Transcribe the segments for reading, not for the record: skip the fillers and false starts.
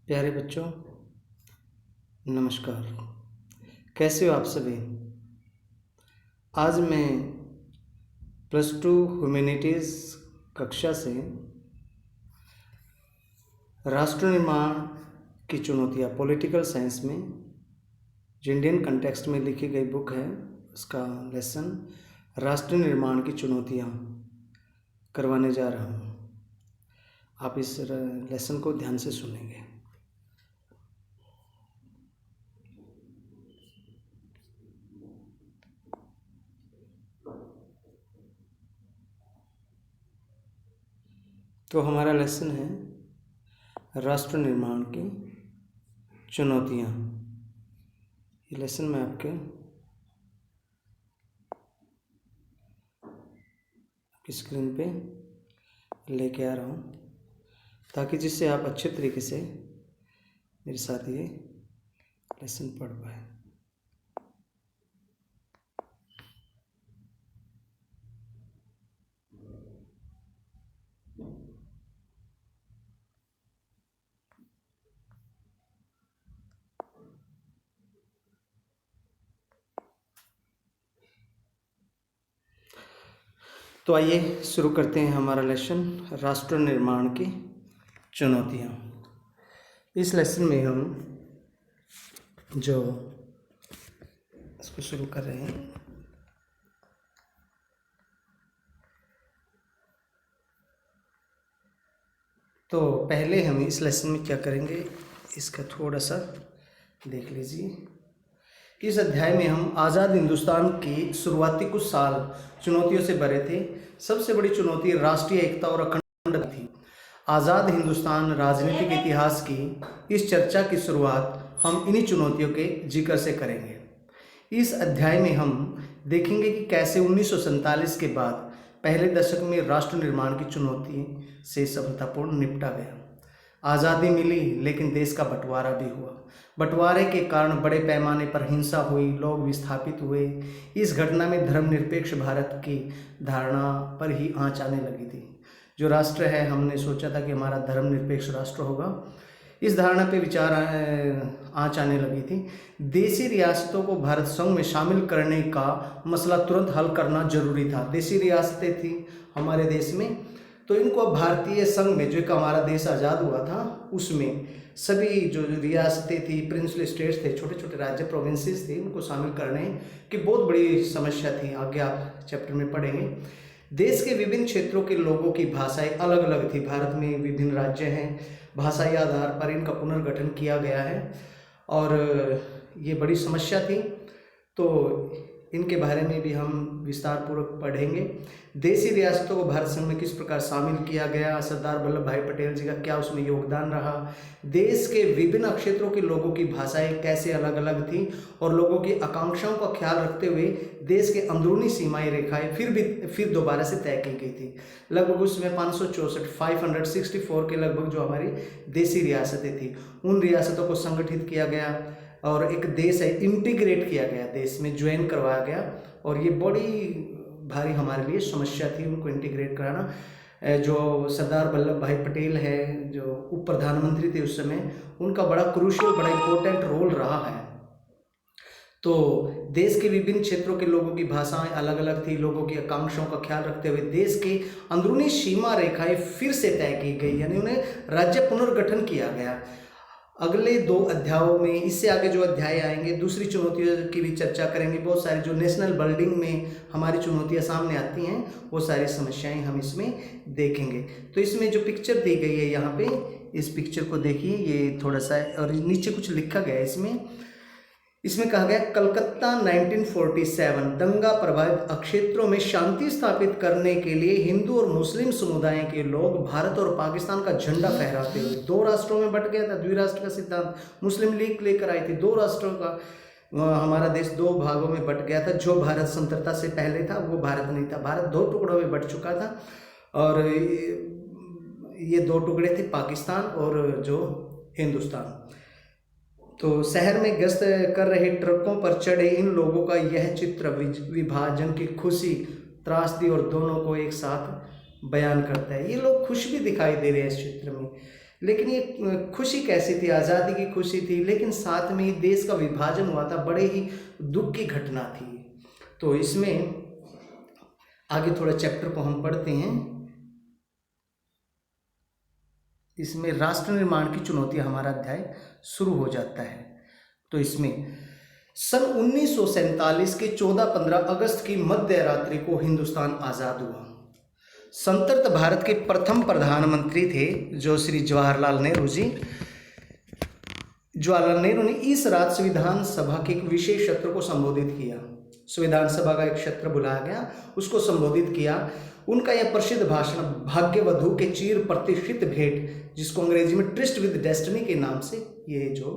प्यारे बच्चों, नमस्कार। कैसे हो आप सभी? आज मैं +2 ह्यूमैनिटीज़ कक्षा से राष्ट्र निर्माण की चुनौतियाँ पॉलिटिकल साइंस में जो इंडियन कंटेक्स्ट में लिखी गई बुक है उसका लेसन राष्ट्र निर्माण की चुनौतियाँ करवाने जा रहा हूँ। आप इस लेसन को ध्यान से सुनेंगे। तो हमारा लेसन है राष्ट्र निर्माण की चुनौतियाँ। ये लेसन मैं आपकी स्क्रीन पे लेके आ रहा हूँ ताकि जिससे आप अच्छे तरीके से मेरे साथ ये लेसन पढ़ पाए। तो आइए शुरू करते हैं हमारा लेसन राष्ट्र निर्माण की चुनौतियाँ। इस लेसन में हम जो इसको शुरू कर रहे हैं तो पहले हम इस लेसन में क्या करेंगे इसका थोड़ा सा देख लीजिए। इस अध्याय में हम आज़ाद हिंदुस्तान की शुरुआती कुछ साल चुनौतियों से भरे थे। सबसे बड़ी चुनौती राष्ट्रीय एकता और अखंडता थी। आज़ाद हिंदुस्तान राजनीतिक इतिहास की इस चर्चा की शुरुआत हम इन्हीं चुनौतियों के जिक्र से करेंगे। इस अध्याय में हम देखेंगे कि कैसे 1947 के बाद पहले दशक में राष्ट्र निर्माण की चुनौती से सफलतापूर्ण निपटा गया। आज़ादी मिली लेकिन देश का बंटवारा भी हुआ। बंटवारे के कारण बड़े पैमाने पर हिंसा हुई, लोग विस्थापित हुए। इस घटना में धर्मनिरपेक्ष भारत की धारणा पर ही आंच आने लगी थी। जो राष्ट्र है, हमने सोचा था कि हमारा धर्मनिरपेक्ष राष्ट्र होगा, इस धारणा पे विचार आंच आने लगी थी। देशी रियासतों को भारत संघ में शामिल करने का मसला तुरंत हल करना जरूरी था। देशी रियासतें थी हमारे देश में, तो इनको अब भारतीय संघ में, जो एक हमारा देश आज़ाद हुआ था उसमें सभी जो रियासतें थी, प्रिंसली स्टेट्स थे, छोटे छोटे राज्य प्रोविंसेस थे, उनको शामिल करने की बहुत बड़ी समस्या थी। आगे आप चैप्टर में पढ़ेंगे। देश के विभिन्न क्षेत्रों के लोगों की भाषाएं अलग अलग थी। भारत में विभिन्न राज्य हैं, भाषाई आधार पर इनका पुनर्गठन किया गया है और ये बड़ी समस्या थी। तो इनके बारे में भी हम विस्तार पूर्वक पढ़ेंगे। देशी रियासतों को भारत संघ में किस प्रकार शामिल किया गया, सरदार वल्लभ भाई पटेल जी का क्या उसमें योगदान रहा, देश के विभिन्न क्षेत्रों के लोगों की भाषाएं कैसे अलग अलग थी और लोगों की आकांक्षाओं का ख्याल रखते हुए देश के अंदरूनी सीमाएं रेखाएं फिर दोबारा से तय की गई थी। लगभग उसमें 564 के लगभग जो हमारी देशी रियासतें थी, उन रियासतों को संगठित किया गया और एक देश है इंटीग्रेट किया गया, देश में ज्वाइन करवाया गया। और ये बड़ी भारी हमारे लिए समस्या थी उनको इंटीग्रेट कराना। जो सरदार वल्लभ भाई पटेल है, जो उप प्रधानमंत्री थे उस समय, उनका बड़ा क्रूशियल, बड़ा इंपॉर्टेंट रोल रहा है। तो देश के विभिन्न क्षेत्रों के लोगों की भाषाएं अलग अलग थी। लोगों की आकांक्षाओं का ख्याल रखते हुए देश की अंदरूनी सीमा रेखाएं फिर से तय की गई, यानी उन्हें राज्य पुनर्गठन किया गया। अगले 2 अध्यायों में, इससे आगे जो अध्याय आएंगे, दूसरी चुनौतियों की भी चर्चा करेंगे। बहुत सारी जो नेशनल बिल्डिंग में हमारी चुनौतियां सामने आती हैं, वो सारी समस्याएं हम इसमें देखेंगे। तो इसमें जो पिक्चर दी गई है यहाँ पे, इस पिक्चर को देखिए, ये थोड़ा सा, और नीचे कुछ लिखा गया है। इसमें कहा गया कलकत्ता 1947 दंगा प्रभावित क्षेत्रों में शांति स्थापित करने के लिए हिंदू और मुस्लिम समुदाय के लोग भारत और पाकिस्तान का झंडा फहराते हुए 2 राष्ट्रों में बंट गया था। द्विराष्ट्र का सिद्धांत मुस्लिम लीग लेकर आई थी। 2 राष्ट्रों का हमारा देश 2 भागों में बंट गया था। जो भारत स्वतंत्रता से पहले था वो भारत नहीं था। भारत 2 टुकड़ों में बंट चुका था और ये 2 टुकड़े थे, पाकिस्तान और जो हिंदुस्तान। तो शहर में गश्त कर रहे ट्रकों पर चढ़े इन लोगों का यह चित्र विभाजन की खुशी, त्रासदी और दोनों को एक साथ बयान करता है। ये लोग खुश भी दिखाई दे रहे हैं इस चित्र में, लेकिन ये खुशी कैसी थी, आज़ादी की खुशी थी, लेकिन साथ में ही देश का विभाजन हुआ था, बड़े ही दुख की घटना थी। तो इसमें आगे थोड़ा चैप्टर को हम पढ़ते हैं। इसमें राष्ट्र निर्माण की चुनौतियां हमारा अध्याय शुरू हो जाता है। तो इसमें सन 1947 के 14-15 अगस्त की मध्य रात्रि को हिंदुस्तान आज़ाद हुआ। स्वतंत्र भारत के प्रथम प्रधानमंत्री थे जो श्री जवाहरलाल नेहरू जी। जवाहरलाल नेहरू ने इस रात संविधान सभा के एक विशेष सत्र को संबोधित किया। संविधान सभा का एक सत्र बुलाया गया, उसको संबोधित किया। उनका यह प्रसिद्ध भाषण भाग्यवधू के चिर प्रतिष्ठित भेंट, जिसको अंग्रेजी में ट्रिस्ट विद डेस्टिनी के नाम से ये जो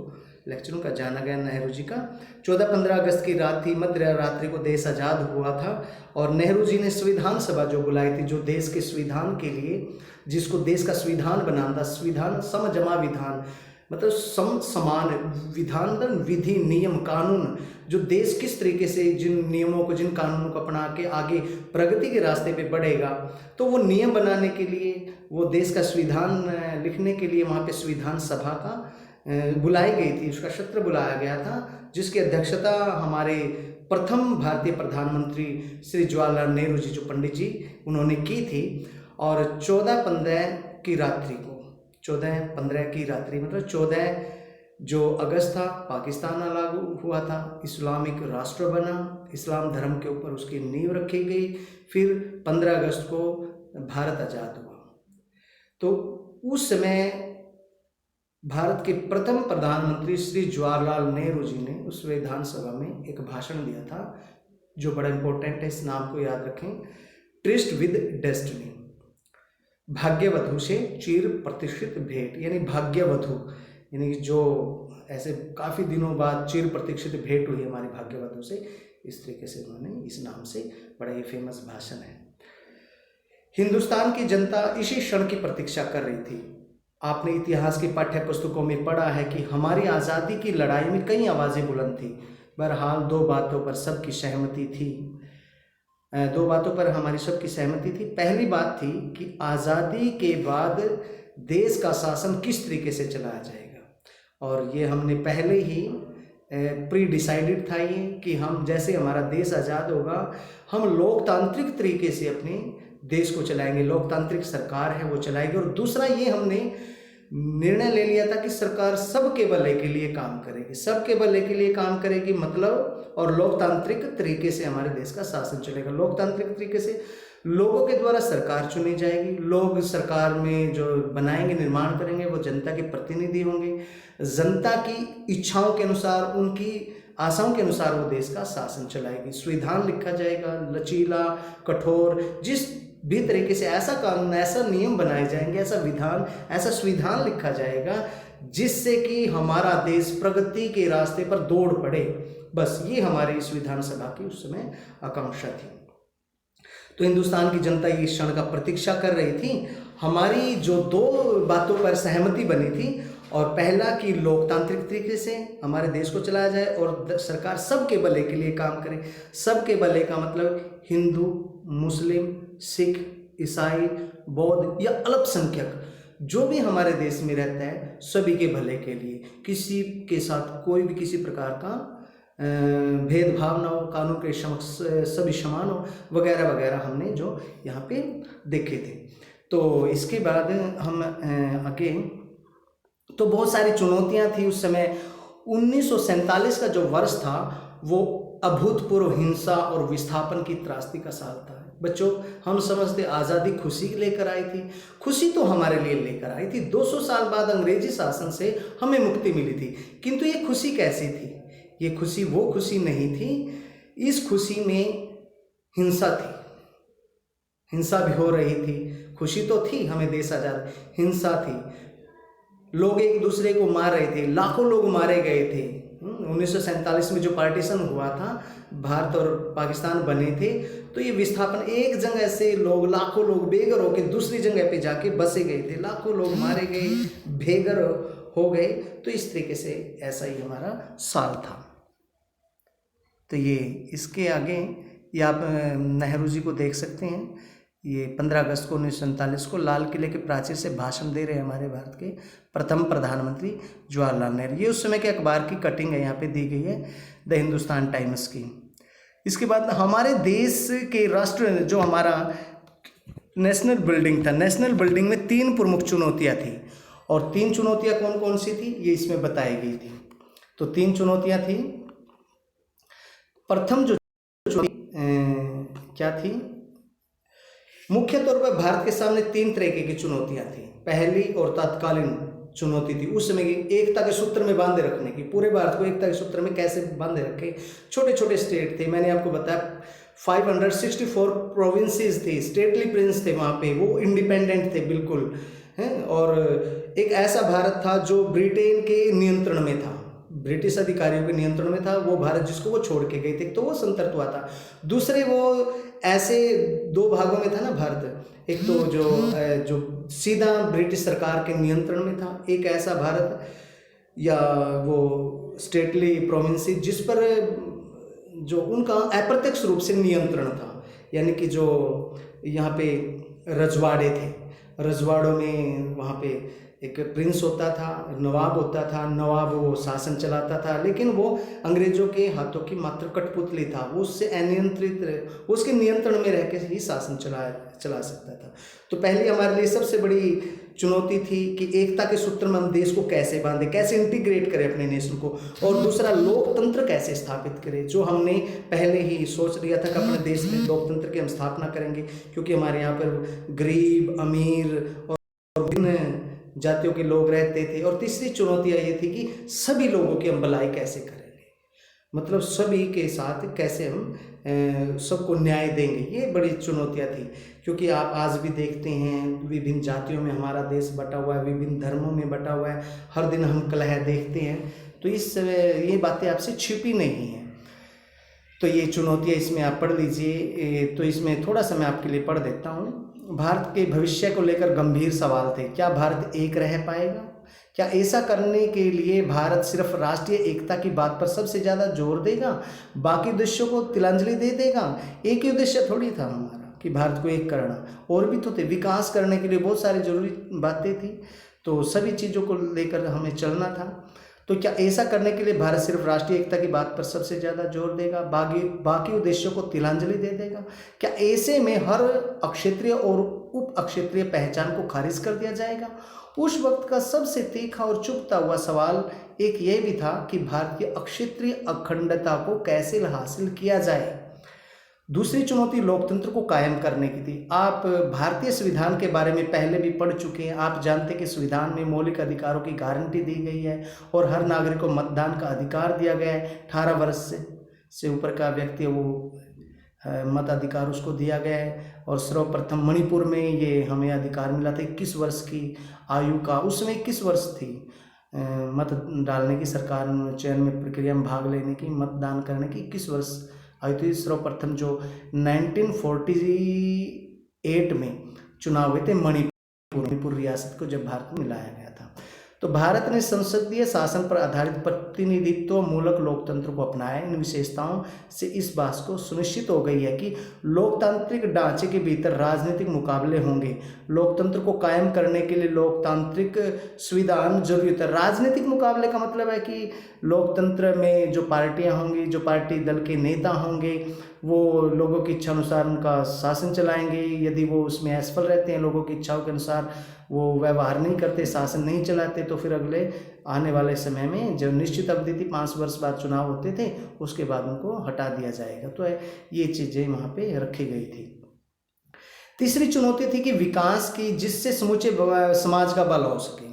लेक्चर उनका जाना गया नेहरू जी का, 14-15 अगस्त की रात थी, मध्य रात्रि को देश आज़ाद हुआ था। और नेहरू जी ने संविधान सभा जो बुलाई थी, जो देश के संविधान के लिए, जिसको देश का संविधान बनाना था, संविधान समजमा विधान मतलब समान विधान, विधि, नियम, कानून, जो देश किस तरीके से जिन नियमों को, जिन कानूनों को अपना के आगे प्रगति के रास्ते पे बढ़ेगा, तो वो नियम बनाने के लिए, वो देश का संविधान लिखने के लिए वहाँ पे संविधान सभा का बुलाई गई थी, उसका सत्र बुलाया गया था, जिसकी अध्यक्षता हमारे प्रथम भारतीय प्रधानमंत्री श्री जवाहरलाल नेहरू जी, जो पंडित जी, उन्होंने की थी। और 14-15 की रात्रि को, 14-15 की रात्रि मतलब 14 जो अगस्त था, पाकिस्तान लागू हुआ था, इस्लामिक राष्ट्र बना, इस्लाम धर्म के ऊपर उसकी नींव रखी गई। फिर 15 अगस्त को भारत आज़ाद हुआ। तो उस समय भारत के प्रथम प्रधानमंत्री श्री जवाहरलाल नेहरू जी ने उस विधानसभा में एक भाषण दिया था, जो बड़ा इंपॉर्टेंट है, इस नाम को याद रखें, ट्रिस्ट विद डेस्टिनी, भाग्यवधू से चिर प्रतिष्ठित भेंट, यानी भाग्यवधू, यानी जो ऐसे काफ़ी दिनों बाद चिर प्रतीक्षित भेंट हुई हमारी भाग्यवधू से, इस तरीके से उन्होंने इस नाम से, बड़ा ही फेमस भाषण है। हिंदुस्तान की जनता इसी क्षण की प्रतीक्षा कर रही थी। आपने इतिहास की पाठ्य पुस्तकों में पढ़ा है कि हमारी आज़ादी की लड़ाई में कई आवाज़ें बुलंद थी। बहरहाल 2 बातों पर सबकी सहमति थी, 2 बातों पर हमारी सबकी सहमति थी। पहली बात थी कि आज़ादी के बाद देश का शासन किस तरीके से चलाया जाएगा, और ये हमने पहले ही प्री डिसाइडेड था ये कि हम जैसे हमारा देश आज़ाद होगा, हम लोकतांत्रिक तरीके से अपने देश को चलाएंगे, लोकतांत्रिक सरकार है वो चलाएगी। और दूसरा ये हमने निर्णय ले लिया था कि सरकार सबके भले के लिए काम करेगी, सबके भले के लिए काम करेगी मतलब, और लोकतांत्रिक तरीके से हमारे देश का शासन चलेगा। लोकतांत्रिक तरीके से लोगों के द्वारा सरकार चुनी जाएगी, लोग सरकार में जो बनाएंगे, निर्माण करेंगे, वो जनता के प्रतिनिधि होंगे, जनता की इच्छाओं के अनुसार, उनकी आशाओं के अनुसार वो देश का शासन चलाएगी। संविधान लिखा जाएगा लचीला, कठोर, जिस भी तरीके से ऐसा कानून, ऐसा नियम बनाए जाएंगे, ऐसा विधान, ऐसा संविधान लिखा जाएगा जिससे कि हमारा देश प्रगति के रास्ते पर दौड़ पड़े। बस ये हमारी इस विधानसभा की उस समय आकांक्षा थी। तो हिंदुस्तान की जनता इस क्षण का प्रतीक्षा कर रही थी। हमारी जो 2 बातों पर सहमति बनी थी, और पहला कि लोकतांत्रिक तरीके से हमारे देश को चलाया जाए, और सरकार सबके भले के लिए काम करे। सबके भले का मतलब हिंदू, मुस्लिम, सिख, ईसाई, बौद्ध या अल्पसंख्यक जो भी हमारे देश में रहता है, सभी के भले के लिए, किसी के साथ कोई भी किसी प्रकार का भेदभाव ना हो, कानून के समक्ष सभी समान हो, वगैरह वगैरह हमने जो यहाँ पे देखे थे। तो इसके बाद हम आगे, तो बहुत सारी चुनौतियाँ थी उस समय। 1947 का जो वर्ष था वो अभूतपूर्व हिंसा और विस्थापन की त्रासदी का साल था। बच्चों, हम समझते आज़ादी खुशी लेकर आई थी, खुशी तो हमारे लिए लेकर आई थी। 200 साल बाद अंग्रेजी शासन से हमें मुक्ति मिली थी, किंतु ये खुशी कैसी थी? ये खुशी वो खुशी नहीं थी। इस खुशी में हिंसा थी, हिंसा भी हो रही थी। खुशी तो थी हमें देश आज़ाद, हिंसा थी, लोग एक दूसरे को मार रहे थे, लाखों लोग मारे गए थे। 1947 में जो पार्टीशन हुआ था, भारत और पाकिस्तान बने थे, तो ये विस्थापन, एक जगह से लोग, लाखों लोग बेघर होकर दूसरी जगह पे जाके बसे गए थे, लाखों लोग मारे गए, बेघर हो गए। तो इस तरीके से ऐसा ही हमारा साल था। तो ये इसके आगे ये आप नेहरू जी को देख सकते हैं ये 15 अगस्त को 1947 को लाल किले के प्राचीर से भाषण दे रहे हैं हमारे भारत के प्रथम प्रधानमंत्री जवाहरलाल नेहरू। ये उस समय के अखबार की कटिंग है, यहाँ पे दी गई है द हिंदुस्तान टाइम्स की। इसके बाद हमारे देश के राष्ट्र जो हमारा नेशनल बिल्डिंग था, नेशनल बिल्डिंग में 3 प्रमुख चुनौतियाँ थी, और 3 चुनौतियाँ कौन कौन सी थी ये इसमें बताई गई थी। तो 3 चुनौतियाँ थी। प्रथम जो क्या थी, मुख्य तौर पर भारत के सामने 3 तरीके की चुनौतियां थी। पहली और तत्कालीन चुनौती थी उस समय की एकता के सूत्र में बांधे रखने की, पूरे भारत को एकता के सूत्र में कैसे बांधे रखे। छोटे छोटे स्टेट थे, मैंने आपको बताया 564 प्रोविंसेस थे, स्टेटली प्रिंस थे वहाँ पे, वो इंडिपेंडेंट थे बिल्कुल हैं। और एक ऐसा भारत था जो ब्रिटेन के नियंत्रण में था, ब्रिटिश अधिकारियों के नियंत्रण में था वो भारत, जिसको वो छोड़ के गए थे, तो वो संतर्त हुआ था। दूसरे वो ऐसे 2 भागों में था ना भारत, एक तो जो सीधा ब्रिटिश सरकार के नियंत्रण में था, एक ऐसा भारत या वो स्टेटली प्रोविंस जिस पर जो उनका अप्रत्यक्ष रूप से नियंत्रण था, यानी कि जो यहाँ पे रजवाड़े थे, रजवाड़ों में वहाँ पे एक प्रिंस होता था, नवाब होता था, नवाब वो शासन चलाता था, लेकिन वो अंग्रेजों के हाथों की मात्र कठपुतली था, वो उससे अनियंत्रित, उसके नियंत्रण में रह के ही शासन चला सकता था। तो पहली हमारे लिए सबसे बड़ी चुनौती थी कि एकता के सूत्र में हम देश को कैसे बांधे, कैसे इंटीग्रेट करें अपने नेशन को, और दूसरा लोकतंत्र कैसे स्थापित करें, जो हमने पहले ही सोच लिया था कि अपने देश में लोकतंत्र की हम स्थापना करेंगे, क्योंकि हमारे यहाँ पर गरीब, अमीर और विभिन्न जातियों के लोग रहते थे। और तीसरी चुनौतियाँ ये थी कि सभी लोगों की हम भलाई कैसे करेंगे, मतलब सभी के साथ कैसे हम सबको न्याय देंगे, ये बड़ी चुनौतियाँ थी। क्योंकि आप आज भी देखते हैं विभिन्न जातियों में हमारा देश बटा हुआ है, विभिन्न धर्मों में बटा हुआ है, हर दिन हम कलह देखते हैं, तो ये बातें आपसे छिपी नहीं हैं। तो ये चुनौतियाँ इसमें आप पढ़ लीजिए। तो इसमें थोड़ा सा मैं आपके लिए पढ़ देता हूँ। भारत के भविष्य को लेकर गंभीर सवाल थे। क्या भारत एक रह पाएगा? क्या ऐसा करने के लिए भारत सिर्फ राष्ट्रीय एकता की बात पर सबसे ज़्यादा जोर देगा, बाकी उद्देश्यों को तिलांजलि दे देगा? एक ही उद्देश्य थोड़ी था हमारा कि भारत को एक करना, और भी तो थे। विकास करने के लिए बहुत सारी जरूरी बातें थी, तो सभी चीज़ों को लेकर हमें चलना था। तो क्या ऐसा करने के लिए भारत सिर्फ राष्ट्रीय एकता की बात पर सबसे ज़्यादा जोर देगा, बाकी उद्देश्यों को तिलांजलि दे देगा? क्या ऐसे में हर अक्षेत्रीय और उप अक्षेत्रीय पहचान को खारिज कर दिया जाएगा? उस वक्त का सबसे तीखा और चुभता हुआ सवाल एक ये भी था कि भारत की अक्षेत्रीय अखंडता को कैसे हासिल किया जाए। दूसरी चुनौती लोकतंत्र को कायम करने की थी। आप भारतीय संविधान के बारे में पहले भी पढ़ चुके हैं, आप जानते हैं कि संविधान में मौलिक अधिकारों की गारंटी दी गई है और हर नागरिक को मतदान का अधिकार दिया गया है। 18 वर्ष से ऊपर का व्यक्ति वो मताधिकार उसको दिया गया है। और सर्वप्रथम मणिपुर में ये हमें अधिकार मिला था 21 वर्ष की आयु का, उसमें 21 वर्ष थी मत डालने की, सरकार चयन में प्रक्रिया में भाग लेने की, मतदान करने की 21 वर्ष आयु थी। सर्वप्रथम जो 1948 में चुनाव हुए थे मणिपुर रियासत को जब भारत में मिलाया गया था। तो भारत ने संसदीय शासन पर आधारित प्रतिनिधित्व मूलक लोकतंत्र को अपनाया। इन विशेषताओं से इस बात को सुनिश्चित हो गई है कि लोकतांत्रिक ढांचे के भीतर राजनीतिक मुकाबले होंगे। लोकतंत्र को कायम करने के लिए लोकतांत्रिक संविधान जरूरी है। राजनीतिक मुकाबले का मतलब है कि लोकतंत्र में जो पार्टियां होंगी, जो पार्टी दल के नेता होंगे, वो लोगों की इच्छा अनुसार उनका शासन चलाएंगे। यदि वो उसमें असफल रहते हैं, लोगों की इच्छाओं के अनुसार वो व्यवहार नहीं करते, शासन नहीं चलाते, तो फिर अगले आने वाले समय में जो निश्चित अवधि थी 5 वर्ष बाद चुनाव होते थे, उसके बाद उनको हटा दिया जाएगा। तो ये चीज़ें वहाँ पे रखी गई थी। तीसरी चुनौती थी कि विकास की, जिससे समूचे समाज का भला हो सके।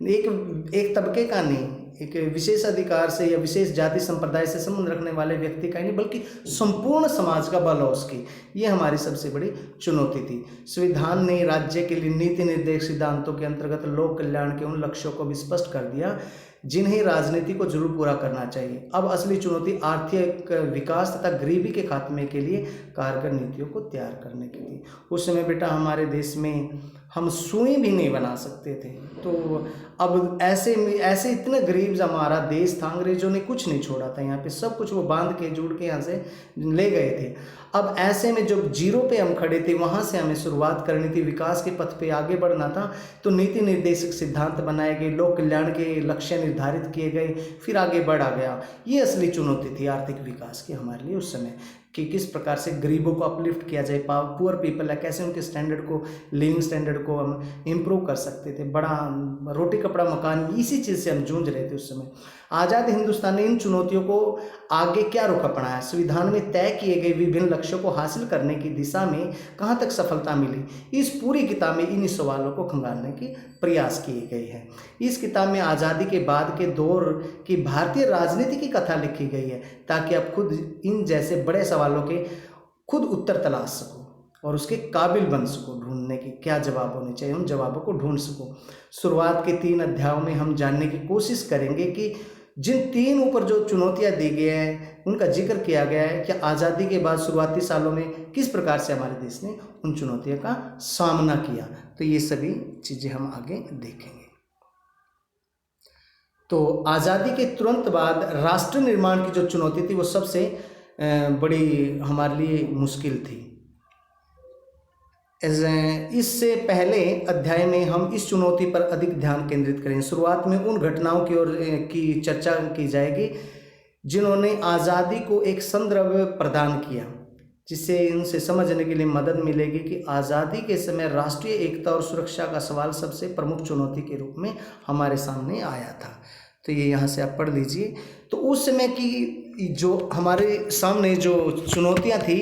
एक तबके का नहीं, एक विशेष अधिकार से या विशेष जाति संप्रदाय से संबंध रखने वाले व्यक्ति का ही नहीं, बल्कि संपूर्ण समाज का भला हो सके, ये हमारी सबसे बड़ी चुनौती थी। संविधान ने राज्य के लिए नीति निर्देश सिद्धांतों के अंतर्गत लोक कल्याण के उन लक्ष्यों को भी स्पष्ट कर दिया जिन्हें राजनीति को जरूर पूरा करना चाहिए। अब असली चुनौती आर्थिक विकास तथा गरीबी के खात्मे के लिए कारगर नीतियों को तैयार करने की थी। उस समय बेटा हमारे देश में हम सुई भी नहीं बना सकते थे, तो अब ऐसे इतने गरीब हमारा देश था, अंग्रेजों ने कुछ नहीं छोड़ा था, यहाँ पे सब कुछ वो बांध के जुड़ के यहाँ से ले गए थे। अब ऐसे में जब जीरो पे हम खड़े थे, वहाँ से हमें शुरुआत करनी थी, विकास के पथ पे आगे बढ़ना था। तो नीति निर्देशक सिद्धांत बनाए गए, लोक कल्याण के लक्ष्य निर्धारित किए गए, फिर आगे बढ़ा गया। ये असली चुनौती थी आर्थिक विकास की हमारे लिए उस समय, कि किस प्रकार से गरीबों को अपलिफ्ट किया जाए, पुअर पीपल है कैसे उनके स्टैंडर्ड को, लिविंग स्टैंडर्ड को हम इम्प्रूव कर सकते थे। बड़ा रोटी कपड़ा मकान, इसी चीज़ से हम जूझ रहे थे उस समय। आज़ाद हिंदुस्तान ने इन चुनौतियों को आगे क्या रुख अपनाया, संविधान में तय किए गए विभिन्न लक्ष्यों को हासिल करने की दिशा में कहाँ तक सफलता मिली, इस पूरी किताब में इन्हीं सवालों को खंगालने की प्रयास किए गए हैं। इस किताब में आज़ादी के बाद के दौर की भारतीय राजनीति की कथा लिखी गई है, ताकि आप खुद इन जैसे बड़े सवालों के खुद उत्तर तलाश सको और उसके काबिल बन सको, ढूंढने की क्या जवाब होने चाहिए, उन जवाबों को ढूंढ सको। शुरुआत के 3 अध्यायों में हम जानने की कोशिश करेंगे कि जिन 3 ऊपर जो चुनौतियां दी गई हैं उनका जिक्र किया गया है कि आज़ादी के बाद शुरुआती सालों में किस प्रकार से हमारे देश ने उन चुनौतियों का सामना किया। तो ये सभी चीज़ें हम आगे देखेंगे। तो आज़ादी के तुरंत बाद राष्ट्र निर्माण की जो चुनौती थी वो सबसे बड़ी हमारे लिए मुश्किल थी। इससे पहले अध्याय में हम इस चुनौती पर अधिक ध्यान केंद्रित करेंगे। शुरुआत में उन घटनाओं की चर्चा की जाएगी जिन्होंने आज़ादी को एक संदर्भ प्रदान किया, जिससे इनसे समझने के लिए मदद मिलेगी कि आज़ादी के समय राष्ट्रीय एकता और सुरक्षा का सवाल सबसे प्रमुख चुनौती के रूप में हमारे सामने आया था। तो ये यहाँ से आप पढ़ लीजिए। तो उस समय की जो हमारे सामने जो चुनौतियाँ थी,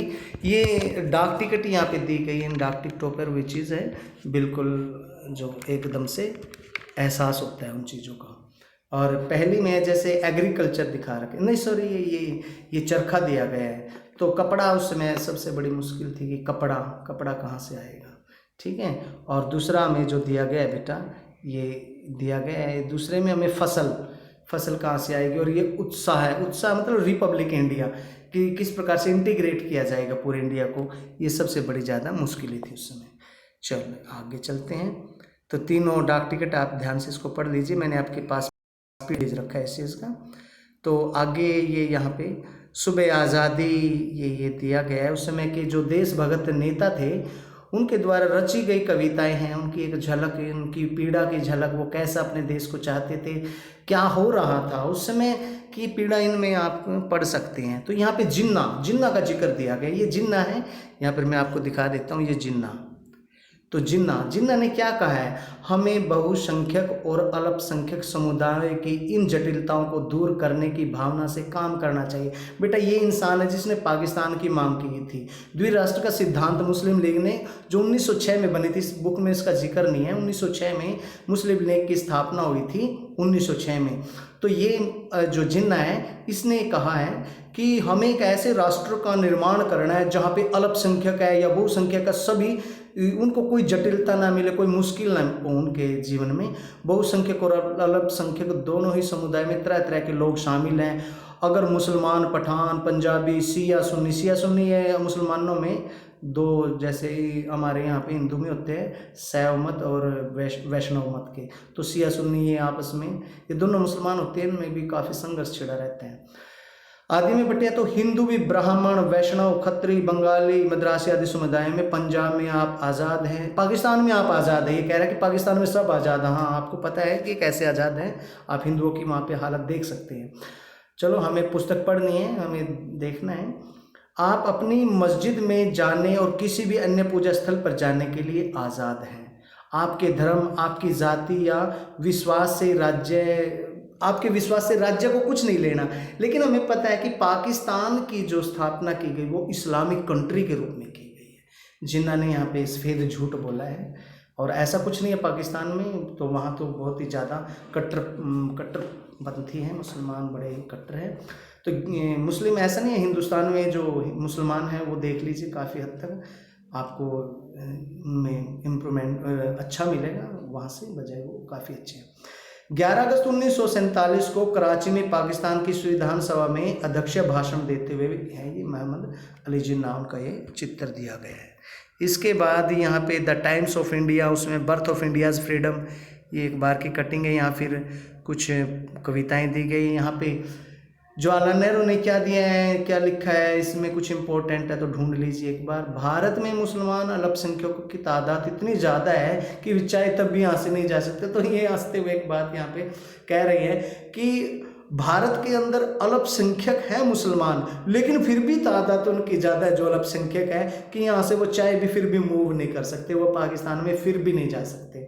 ये डाक टिकट यहाँ पे दी गई है, डाक टिकटों पर वो चीज़ है बिल्कुल जो एकदम से एहसास होता है उन चीज़ों का। और पहली में जैसे एग्रीकल्चर दिखा रखे, नहीं सॉरी ये चरखा दिया गया है। तो कपड़ा उस समय सबसे बड़ी मुश्किल थी कि कपड़ा कहाँ से आएगा, ठीक है। और दूसरा में जो दिया गया है बेटा, ये दिया गया है दूसरे में हमें फसल कहाँ से आएगी। और ये उत्साह मतलब रिपब्लिक इंडिया कि किस प्रकार से इंटीग्रेट किया जाएगा पूरे इंडिया को, ये सबसे बड़ी ज़्यादा मुश्किलें थी उस समय। चलो आगे चलते हैं। तो 3 डाक टिकट आप ध्यान से इसको पढ़ लीजिए, मैंने आपके पास भेज रखा है इस चीज़ का। तो आगे ये यहाँ पे सुबह आज़ादी ये दिया गया है। उस समय के जो देशभक्त नेता थे उनके द्वारा रची गई कविताएं हैं, उनकी एक झलक, उनकी पीड़ा की झलक, वो कैसा अपने देश को चाहते थे, क्या हो रहा था उस समय की पीड़ा इनमें आप पढ़ सकते हैं। तो यहाँ पे जिन्ना का जिक्र दिया गया, ये जिन्ना है, यहाँ पर मैं आपको दिखा देता हूँ, ये जिन्ना। तो जिन्ना ने क्या कहा है, हमें बहुसंख्यक और अल्पसंख्यक समुदाय की इन जटिलताओं को दूर करने की भावना से काम करना चाहिए। बेटा ये इंसान है जिसने पाकिस्तान की मांग की थी। द्विराष्ट्र का सिद्धांत मुस्लिम लीग ने जो 1906 में बनी थी, इस बुक में इसका जिक्र नहीं है, 1906 में मुस्लिम लीग की स्थापना हुई थी 1906 में। तो ये जो जिन्ना है इसने कहा है कि हमें एक ऐसे राष्ट्र का निर्माण करना है जहाँ पे अल्पसंख्यक है या बहुसंख्यक है, सभी उनको कोई जटिलता ना मिले, कोई मुश्किल ना हो उनके जीवन में। बहुसंख्यक और अल्पसंख्यक दोनों ही समुदाय में तरह तरह के लोग शामिल हैं। अगर मुसलमान, पठान, पंजाबी, शिया सुन्नी है, मुसलमानों में 2 जैसे हमारे यहाँ पे हिंदू में होते हैं शैव मत और वैष्णव मत के, तो शिया सुन्नी ये आपस में ये दोनों मुसलमान होते हैं, इनमें भी काफ़ी संघर्ष छिड़ा रहते हैं। आदि में बटे तो हिंदू भी, ब्राह्मण, वैष्णव, खत्री, बंगाली, मद्रासी आदि समुदाय में। पंजाब में आप आज़ाद हैं, पाकिस्तान में आप आज़ाद हैं। ये कह रहा है कि पाकिस्तान में सब आज़ाद हैं। हाँ, आपको पता है कि कैसे आज़ाद हैं, आप हिंदुओं की वहाँ पे हालत देख सकते हैं। चलो हमें पुस्तक पढ़नी है, हमें देखना है। आप अपनी मस्जिद में जाने और किसी भी अन्य पूजा स्थल पर जाने के लिए आज़ाद हैं। आपके धर्म, आपकी जाति या विश्वास से आपके विश्वास से राज्य को कुछ नहीं लेना। लेकिन हमें पता है कि पाकिस्तान की जो स्थापना की गई वो इस्लामिक कंट्री के रूप में की गई है। जिन्ना ने यहाँ पे सफ़ेद झूठ बोला है, और ऐसा कुछ नहीं है पाकिस्तान में। तो वहाँ तो बहुत ही ज़्यादा कट्टरपंथी हैं, मुसलमान बड़े ही कट्टर हैं। तो मुस्लिम ऐसा नहीं है, हिंदुस्तान में जो मुसलमान हैं वो देख लीजिए काफ़ी हद तक आपको उनमें इम्प्रूवमेंट अच्छा मिलेगा, वहाँ से बजाय वो काफ़ी अच्छे हैं। 11 अगस्त 1947 को कराची में पाकिस्तान की संविधान सभा में अध्यक्षीय भाषण देते हुए है ये मोहम्मद अली जिन्ना उनका ये चित्र दिया गया है। इसके बाद यहाँ पे द टाइम्स ऑफ इंडिया, उसमें बर्थ ऑफ इंडियाज़ फ्रीडम, ये एक बार की कटिंग है। यहाँ फिर कुछ कविताएं दी गई। यहाँ पे जवाहरलाल नेहरू ने क्या दिया है, क्या लिखा है, इसमें कुछ इंपॉर्टेंट है तो ढूंढ लीजिए एक बार। भारत में मुसलमान अल्पसंख्यकों की तादाद इतनी ज़्यादा है कि चाहे तब भी यहाँ से नहीं जा सकते। तो ये हंसते हुए एक बात यहाँ पे कह रही है कि भारत के अंदर अल्पसंख्यक है मुसलमान, लेकिन फिर भी तादाद उनकी ज़्यादा है जो अल्पसंख्यक है कि यहाँ से वो चाहे भी फिर भी मूव नहीं कर सकते, वो पाकिस्तान में फिर भी नहीं जा सकते।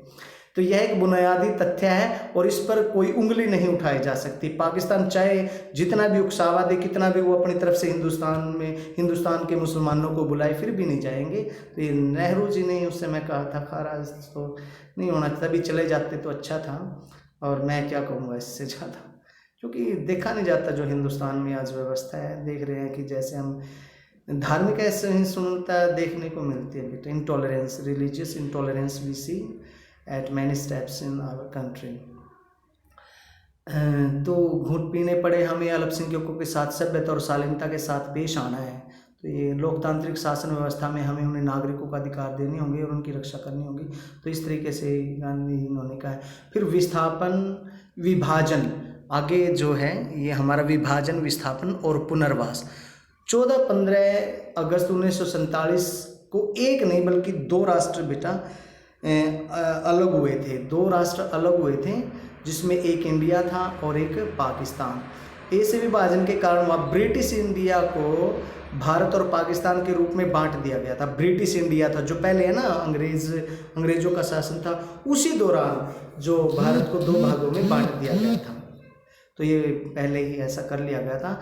तो यह एक बुनियादी तथ्य है और इस पर कोई उंगली नहीं उठाई जा सकती। पाकिस्तान चाहे जितना भी उकसावा दे, कितना भी वो अपनी तरफ से हिंदुस्तान के मुसलमानों को बुलाए, फिर भी नहीं जाएंगे। तो ये नेहरू जी ने उस समय कहा था खाराज तो नहीं होना, तभी चले जाते तो अच्छा था। और मैं क्या कहूँगा इससे ज़्यादा, क्योंकि देखा नहीं जाता जो हिंदुस्तान में आज व्यवस्था है। देख रहे हैं कि जैसे हम धार्मिक असहिष्णुता देखने को मिलती है बेटा, intolerance, religious intolerance we see at many steps in our country. तो घूंट पीने पड़े हमें अल्पसंख्यकों के साथ सभ्यता और शालीनता के साथ पेश आना है। तो ये लोकतांत्रिक शासन व्यवस्था में हमें उन्हें नागरिकों का अधिकार देने होंगे और उनकी रक्षा करनी होगी। तो इस तरीके से गांधी इन्होंने कहा है। फिर विस्थापन विभाजन, आगे जो है ये हमारा विभाजन, विस्थापन और पुनर्वास। 14-15 अगस्त 1947 को एक नहीं बल्कि दो राष्ट्र बेटा अलग हुए थे, दो राष्ट्र अलग हुए थे, जिसमें एक इंडिया था और एक पाकिस्तान। ऐसे विभाजन के कारण वहाँ ब्रिटिश इंडिया को भारत और पाकिस्तान के रूप में बांट दिया गया था। ब्रिटिश इंडिया था जो पहले है ना अंग्रेजों का शासन था, उसी दौरान जो भारत को दो भागों में बांट दिया गया था। तो ये पहले ही ऐसा कर लिया गया था।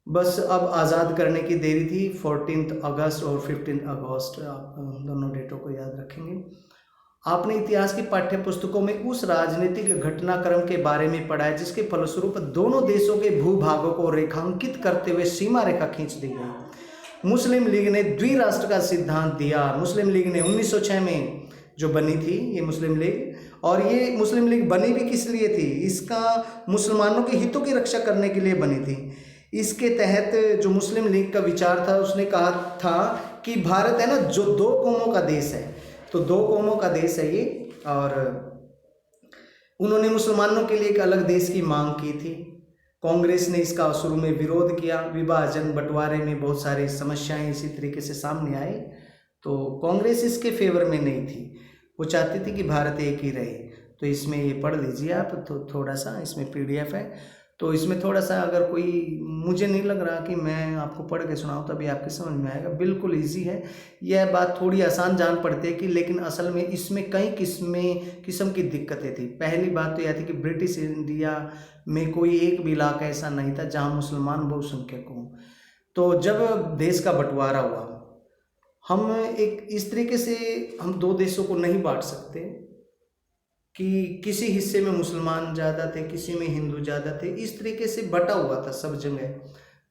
बस अब आज़ाद करने की देरी थी। 14 अगस्त और 15 अगस्त, आप दोनों डेटों को याद रखेंगे। आपने इतिहास की पाठ्य पुस्तकों में उस राजनीतिक घटनाक्रम के बारे में पढ़ा है जिसके फलस्वरूप दोनों देशों के भूभागों को रेखांकित करते हुए सीमा रेखा खींच दी गई। मुस्लिम लीग ने द्विराष्ट्र का सिद्धांत दिया। मुस्लिम लीग ने 1906 में जो बनी थी ये मुस्लिम लीग, और ये मुस्लिम लीग बनी भी किस लिए थी, इसका मुसलमानों के हितों की रक्षा करने के लिए बनी थी। इसके तहत जो मुस्लिम लीग का विचार था, उसने कहा था कि भारत है ना जो दो कौमों का देश है, तो दो कौमों का देश है ये, और उन्होंने मुसलमानों के लिए एक अलग देश की मांग की थी। कांग्रेस ने इसका शुरू में विरोध किया। विभाजन बंटवारे में बहुत सारी समस्याएं इसी तरीके से सामने आई, तो कांग्रेस इसके फेवर में नहीं थी, वो चाहती थी कि भारत एक ही रहे। तो इसमें ये पढ़ लीजिए आप, तो थोड़ा सा इसमें PDF है, तो इसमें थोड़ा सा अगर कोई, मुझे नहीं लग रहा कि मैं आपको पढ़ के सुनाऊँ तभी आपके समझ में आएगा। बिल्कुल इजी है, यह बात थोड़ी आसान जान पड़ती है कि, लेकिन असल में इसमें कई किस्म की दिक्कतें थी। पहली बात तो यह थी कि ब्रिटिश इंडिया में कोई एक भी इलाका ऐसा नहीं था जहाँ मुसलमान बहुसंख्यक हों। तो जब देश का बंटवारा हुआ, हम एक इस तरीके से हम दो देशों को नहीं बांट सकते कि किसी हिस्से में मुसलमान ज़्यादा थे, किसी में हिंदू ज़्यादा थे, इस तरीके से बटा हुआ था सब जगह।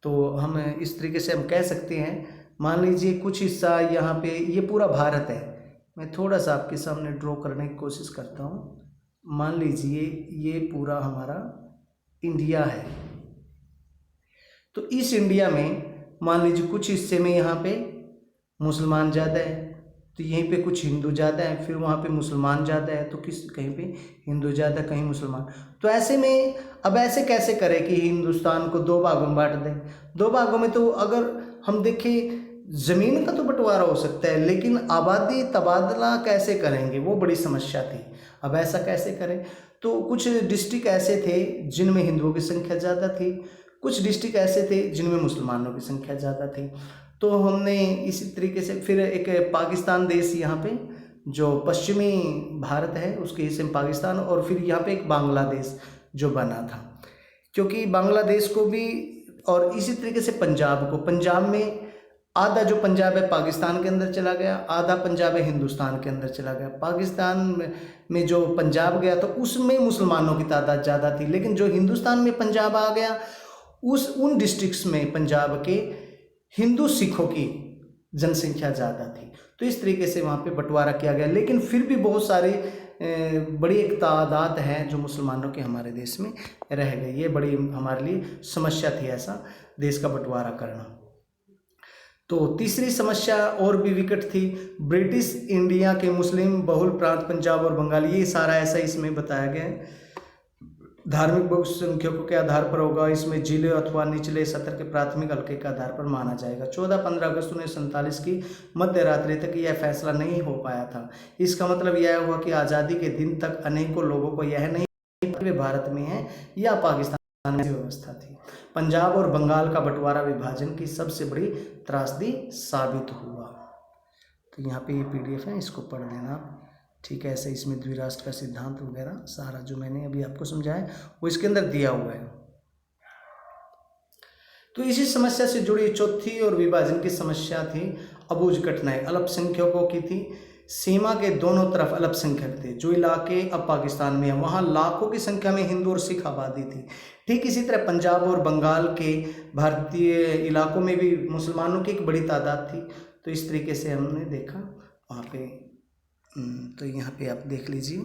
तो हम इस तरीके से हम कह सकते हैं, मान लीजिए कुछ हिस्सा यहाँ पे, ये पूरा भारत है। मैं थोड़ा सा आपके सामने ड्रॉ करने की कोशिश करता हूँ। मान लीजिए ये पूरा हमारा इंडिया है, तो इस इंडिया में मान लीजिए कुछ हिस्से में यहाँ पे मुसलमान ज़्यादा है, तो यहीं पे कुछ हिंदू ज़्यादा है, फिर वहाँ पे मुसलमान ज़्यादा है, तो कहीं पे हिंदू ज़्यादा, कहीं मुसलमान। तो ऐसे में अब ऐसे कैसे करें कि हिंदुस्तान को दो भागों में बांट दें। दो भागों में तो अगर हम देखें, ज़मीन का तो बंटवारा हो सकता है, लेकिन आबादी तबादला कैसे करेंगे, वो बड़ी समस्या थी। अब ऐसा कैसे करें, तो कुछ डिस्ट्रिक्ट ऐसे थे जिनमें हिंदुओं की संख्या ज़्यादा थी, कुछ डिस्ट्रिक्ट ऐसे थे जिनमें मुसलमानों की संख्या ज़्यादा थी। तो हमने इसी तरीके से फिर एक पाकिस्तान देश यहाँ पे जो पश्चिमी भारत है उसके हिस्से में पाकिस्तान, और फिर यहाँ पे एक बांग्लादेश जो बना था, क्योंकि बांग्लादेश को भी, और इसी तरीके से पंजाब में आधा जो पंजाब है पाकिस्तान के अंदर चला गया, आधा पंजाब है हिंदुस्तान के अंदर चला गया। पाकिस्तान में जो पंजाब गया तो उसमें मुसलमानों की तादाद ज़्यादा थी, लेकिन जो हिंदुस्तान में पंजाब आ गया उन डिस्ट्रिक्ट्स में पंजाब के हिंदू सिखों की जनसंख्या ज़्यादा थी। तो इस तरीके से वहाँ पे बंटवारा किया गया, लेकिन फिर भी बहुत सारे बड़ी एक तादाद है जो मुसलमानों के हमारे देश में रह गई। ये बड़ी हमारे लिए समस्या थी ऐसा देश का बंटवारा करना। तो तीसरी समस्या और भी विकट थी, ब्रिटिश इंडिया के मुस्लिम बहुल प्रांत पंजाब और बंगाल। ये सारा ऐसा इसमें बताया गया है। धार्मिक बहुसंख्यकों के आधार पर होगा, इसमें जिले अथवा निचले सत्र के प्राथमिक हल्के के आधार पर माना जाएगा। 14-15 अगस्त 1947 की मध्य रात्रि तक यह फैसला नहीं हो पाया था। इसका मतलब यह हुआ कि आज़ादी के दिन तक अनेकों लोगों को यह नहीं वे भारत में है या पाकिस्तान में व्यवस्था थी। पंजाब और बंगाल का बंटवारा विभाजन की सबसे बड़ी त्रासदी साबित हुआ। तो यहाँ पे ये PDF है, इसको पढ़ लेना आप, ठीक है। ऐसे इसमें द्विराष्ट्र का सिद्धांत वगैरह सारा जो मैंने अभी आपको समझाया वो इसके अंदर दिया हुआ है। तो इसी समस्या से जुड़ी चौथी और विभाजन की समस्या थी अबूझ घटनाएं। अल्पसंख्यकों की थी। सीमा के दोनों तरफ अल्पसंख्यक थे। जो इलाके अब पाकिस्तान में है वहाँ लाखों की संख्या में हिंदू और सिख आबादी थी। ठीक इसी तरह पंजाब और बंगाल के भारतीय इलाकों में भी मुसलमानों की एक बड़ी तादाद थी। तो इस तरीके से हमने देखा वहाँ पे। तो यहाँ पे आप देख लीजिए,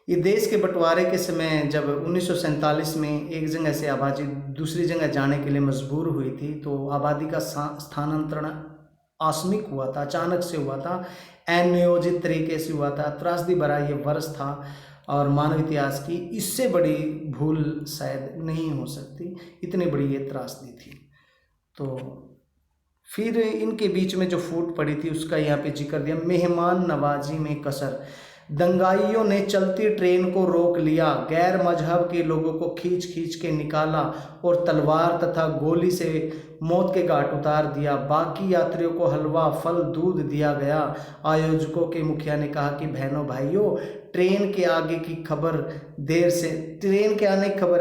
ये देश के बंटवारे के समय जब 1947 में एक जगह से आबादी दूसरी जगह जाने के लिए मजबूर हुई थी, तो आबादी का स्थानांतरण आकस्मिक हुआ था, अचानक से हुआ था, अनियोजित तरीके से हुआ था। त्रासदी भरा ये वर्ष था और मानव इतिहास की इससे बड़ी भूल शायद नहीं हो सकती, इतनी बड़ी ये त्रासदी थी। तो फिर इनके बीच में जो फूट पड़ी थी उसका यहाँ पे जिक्र दिया। मेहमान नवाजी में कसर, दंगाइयों ने चलती ट्रेन को रोक लिया, गैर मजहब के लोगों को खींच खींच के निकाला और तलवार तथा गोली से मौत के घाट उतार दिया। बाकी यात्रियों को हलवा, फल, दूध दिया गया। आयोजकों के मुखिया ने कहा कि बहनों भाइयों, ट्रेन के आने की खबर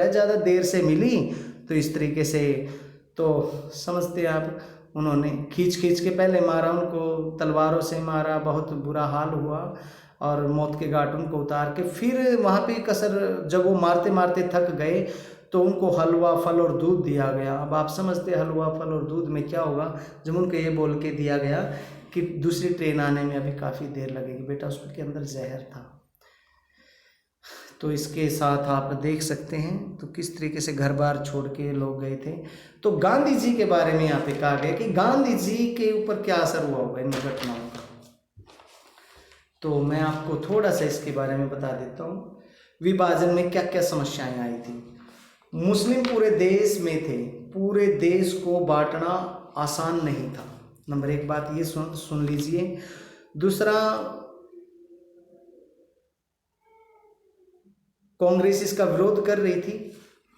है ज़्यादा देर से मिली। तो इस तरीके से तो समझते हैं आप, उन्होंने खींच खींच के पहले मारा, उनको तलवारों से मारा, बहुत बुरा हाल हुआ और मौत के घाट उनको उतार के फिर वहाँ पे कसर, जब वो मारते मारते थक गए तो उनको हलवा, फल और दूध दिया गया। अब आप समझते हैं हलवा, फल और दूध में क्या होगा। जब उनको ये बोल के दिया गया कि दूसरी ट्रेन आने में अभी काफ़ी देर लगेगी, बेटा उसके अंदर जहर था। तो इसके साथ आप देख सकते हैं तो किस तरीके से घर बार छोड़ के लोग गए थे। तो गांधी जी के बारे में यहाँ पे कहा गया कि गांधी जी के ऊपर क्या असर हुआ होगा इन घटनाओं का। तो मैं आपको थोड़ा सा इसके बारे में बता देता हूँ। विभाजन में क्या क्या समस्याएं आई थी। मुस्लिम पूरे देश में थे, पूरे देश को बांटना आसान नहीं था। नंबर एक बात ये सुन लीजिए। दूसरा, कांग्रेस इसका विरोध कर रही थी।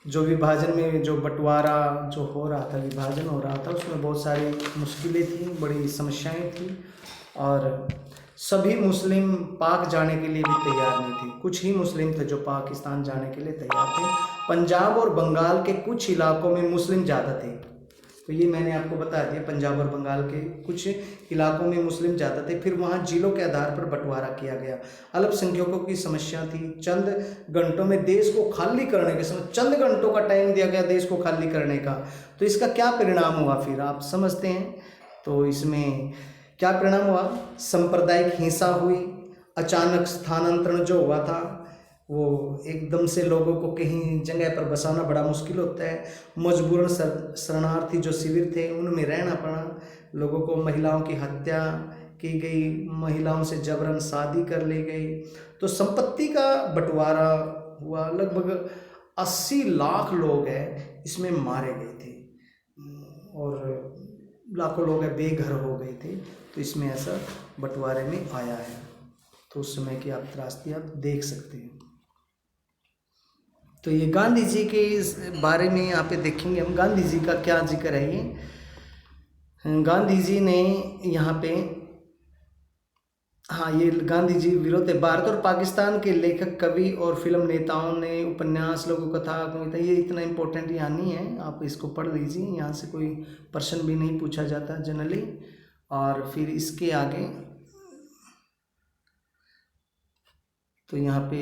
जो विभाजन में जो बंटवारा जो हो रहा था, विभाजन हो रहा था, उसमें बहुत सारी मुश्किलें थी, बड़ी समस्याएं थी और सभी मुस्लिम पाक जाने के लिए भी तैयार नहीं थे। कुछ ही मुस्लिम थे जो पाकिस्तान जाने के लिए तैयार थे। पंजाब और बंगाल के कुछ इलाकों में मुस्लिम ज़्यादा थे। तो ये मैंने आपको बता दिया, पंजाब और बंगाल के कुछ इलाकों में मुस्लिम ज़्यादा थे। फिर वहाँ जिलों के आधार पर बंटवारा किया गया। अल्पसंख्यकों की समस्या थी। चंद घंटों में देश को खाली करने के समय, चंद घंटों का टाइम दिया गया देश को खाली करने का। तो इसका क्या परिणाम हुआ फिर आप समझते हैं। तो इसमें क्या परिणाम हुआ, सांप्रदायिक हिंसा हुई, अचानक स्थानांतरण जो हुआ था वो एकदम से लोगों को कहीं जगह पर बसाना बड़ा मुश्किल होता है। मजबूरन शरणार्थी जो शिविर थे उनमें रहना पड़ा। लोगों को, महिलाओं की हत्या की गई, महिलाओं से जबरन शादी कर ली गई। तो संपत्ति का बंटवारा हुआ। लगभग 80 लाख लोग हैं इसमें मारे गए थे और लाखों लोग बेघर हो गए थे। तो इसमें ऐसा बंटवारे में आया है। तो उस समय की आप त्रासदी आप देख सकते हैं। तो ये गांधी जी के इस बारे में यहाँ पे देखेंगे हम। गांधी जी का क्या जिक्र है ये। गांधी जी ने यहाँ पे, हाँ, ये गांधी जी विरोध है। भारत और पाकिस्तान के लेखक, कवि और फिल्म नेताओं ने उपन्यास, लोक कथा, कविता, ये इतना इम्पोर्टेंट यहाँ नहीं है, आप इसको पढ़ लीजिए। यहाँ से कोई प्रश्न भी नहीं पूछा जाता जनरली। और फिर इसके आगे तो यहाँ पे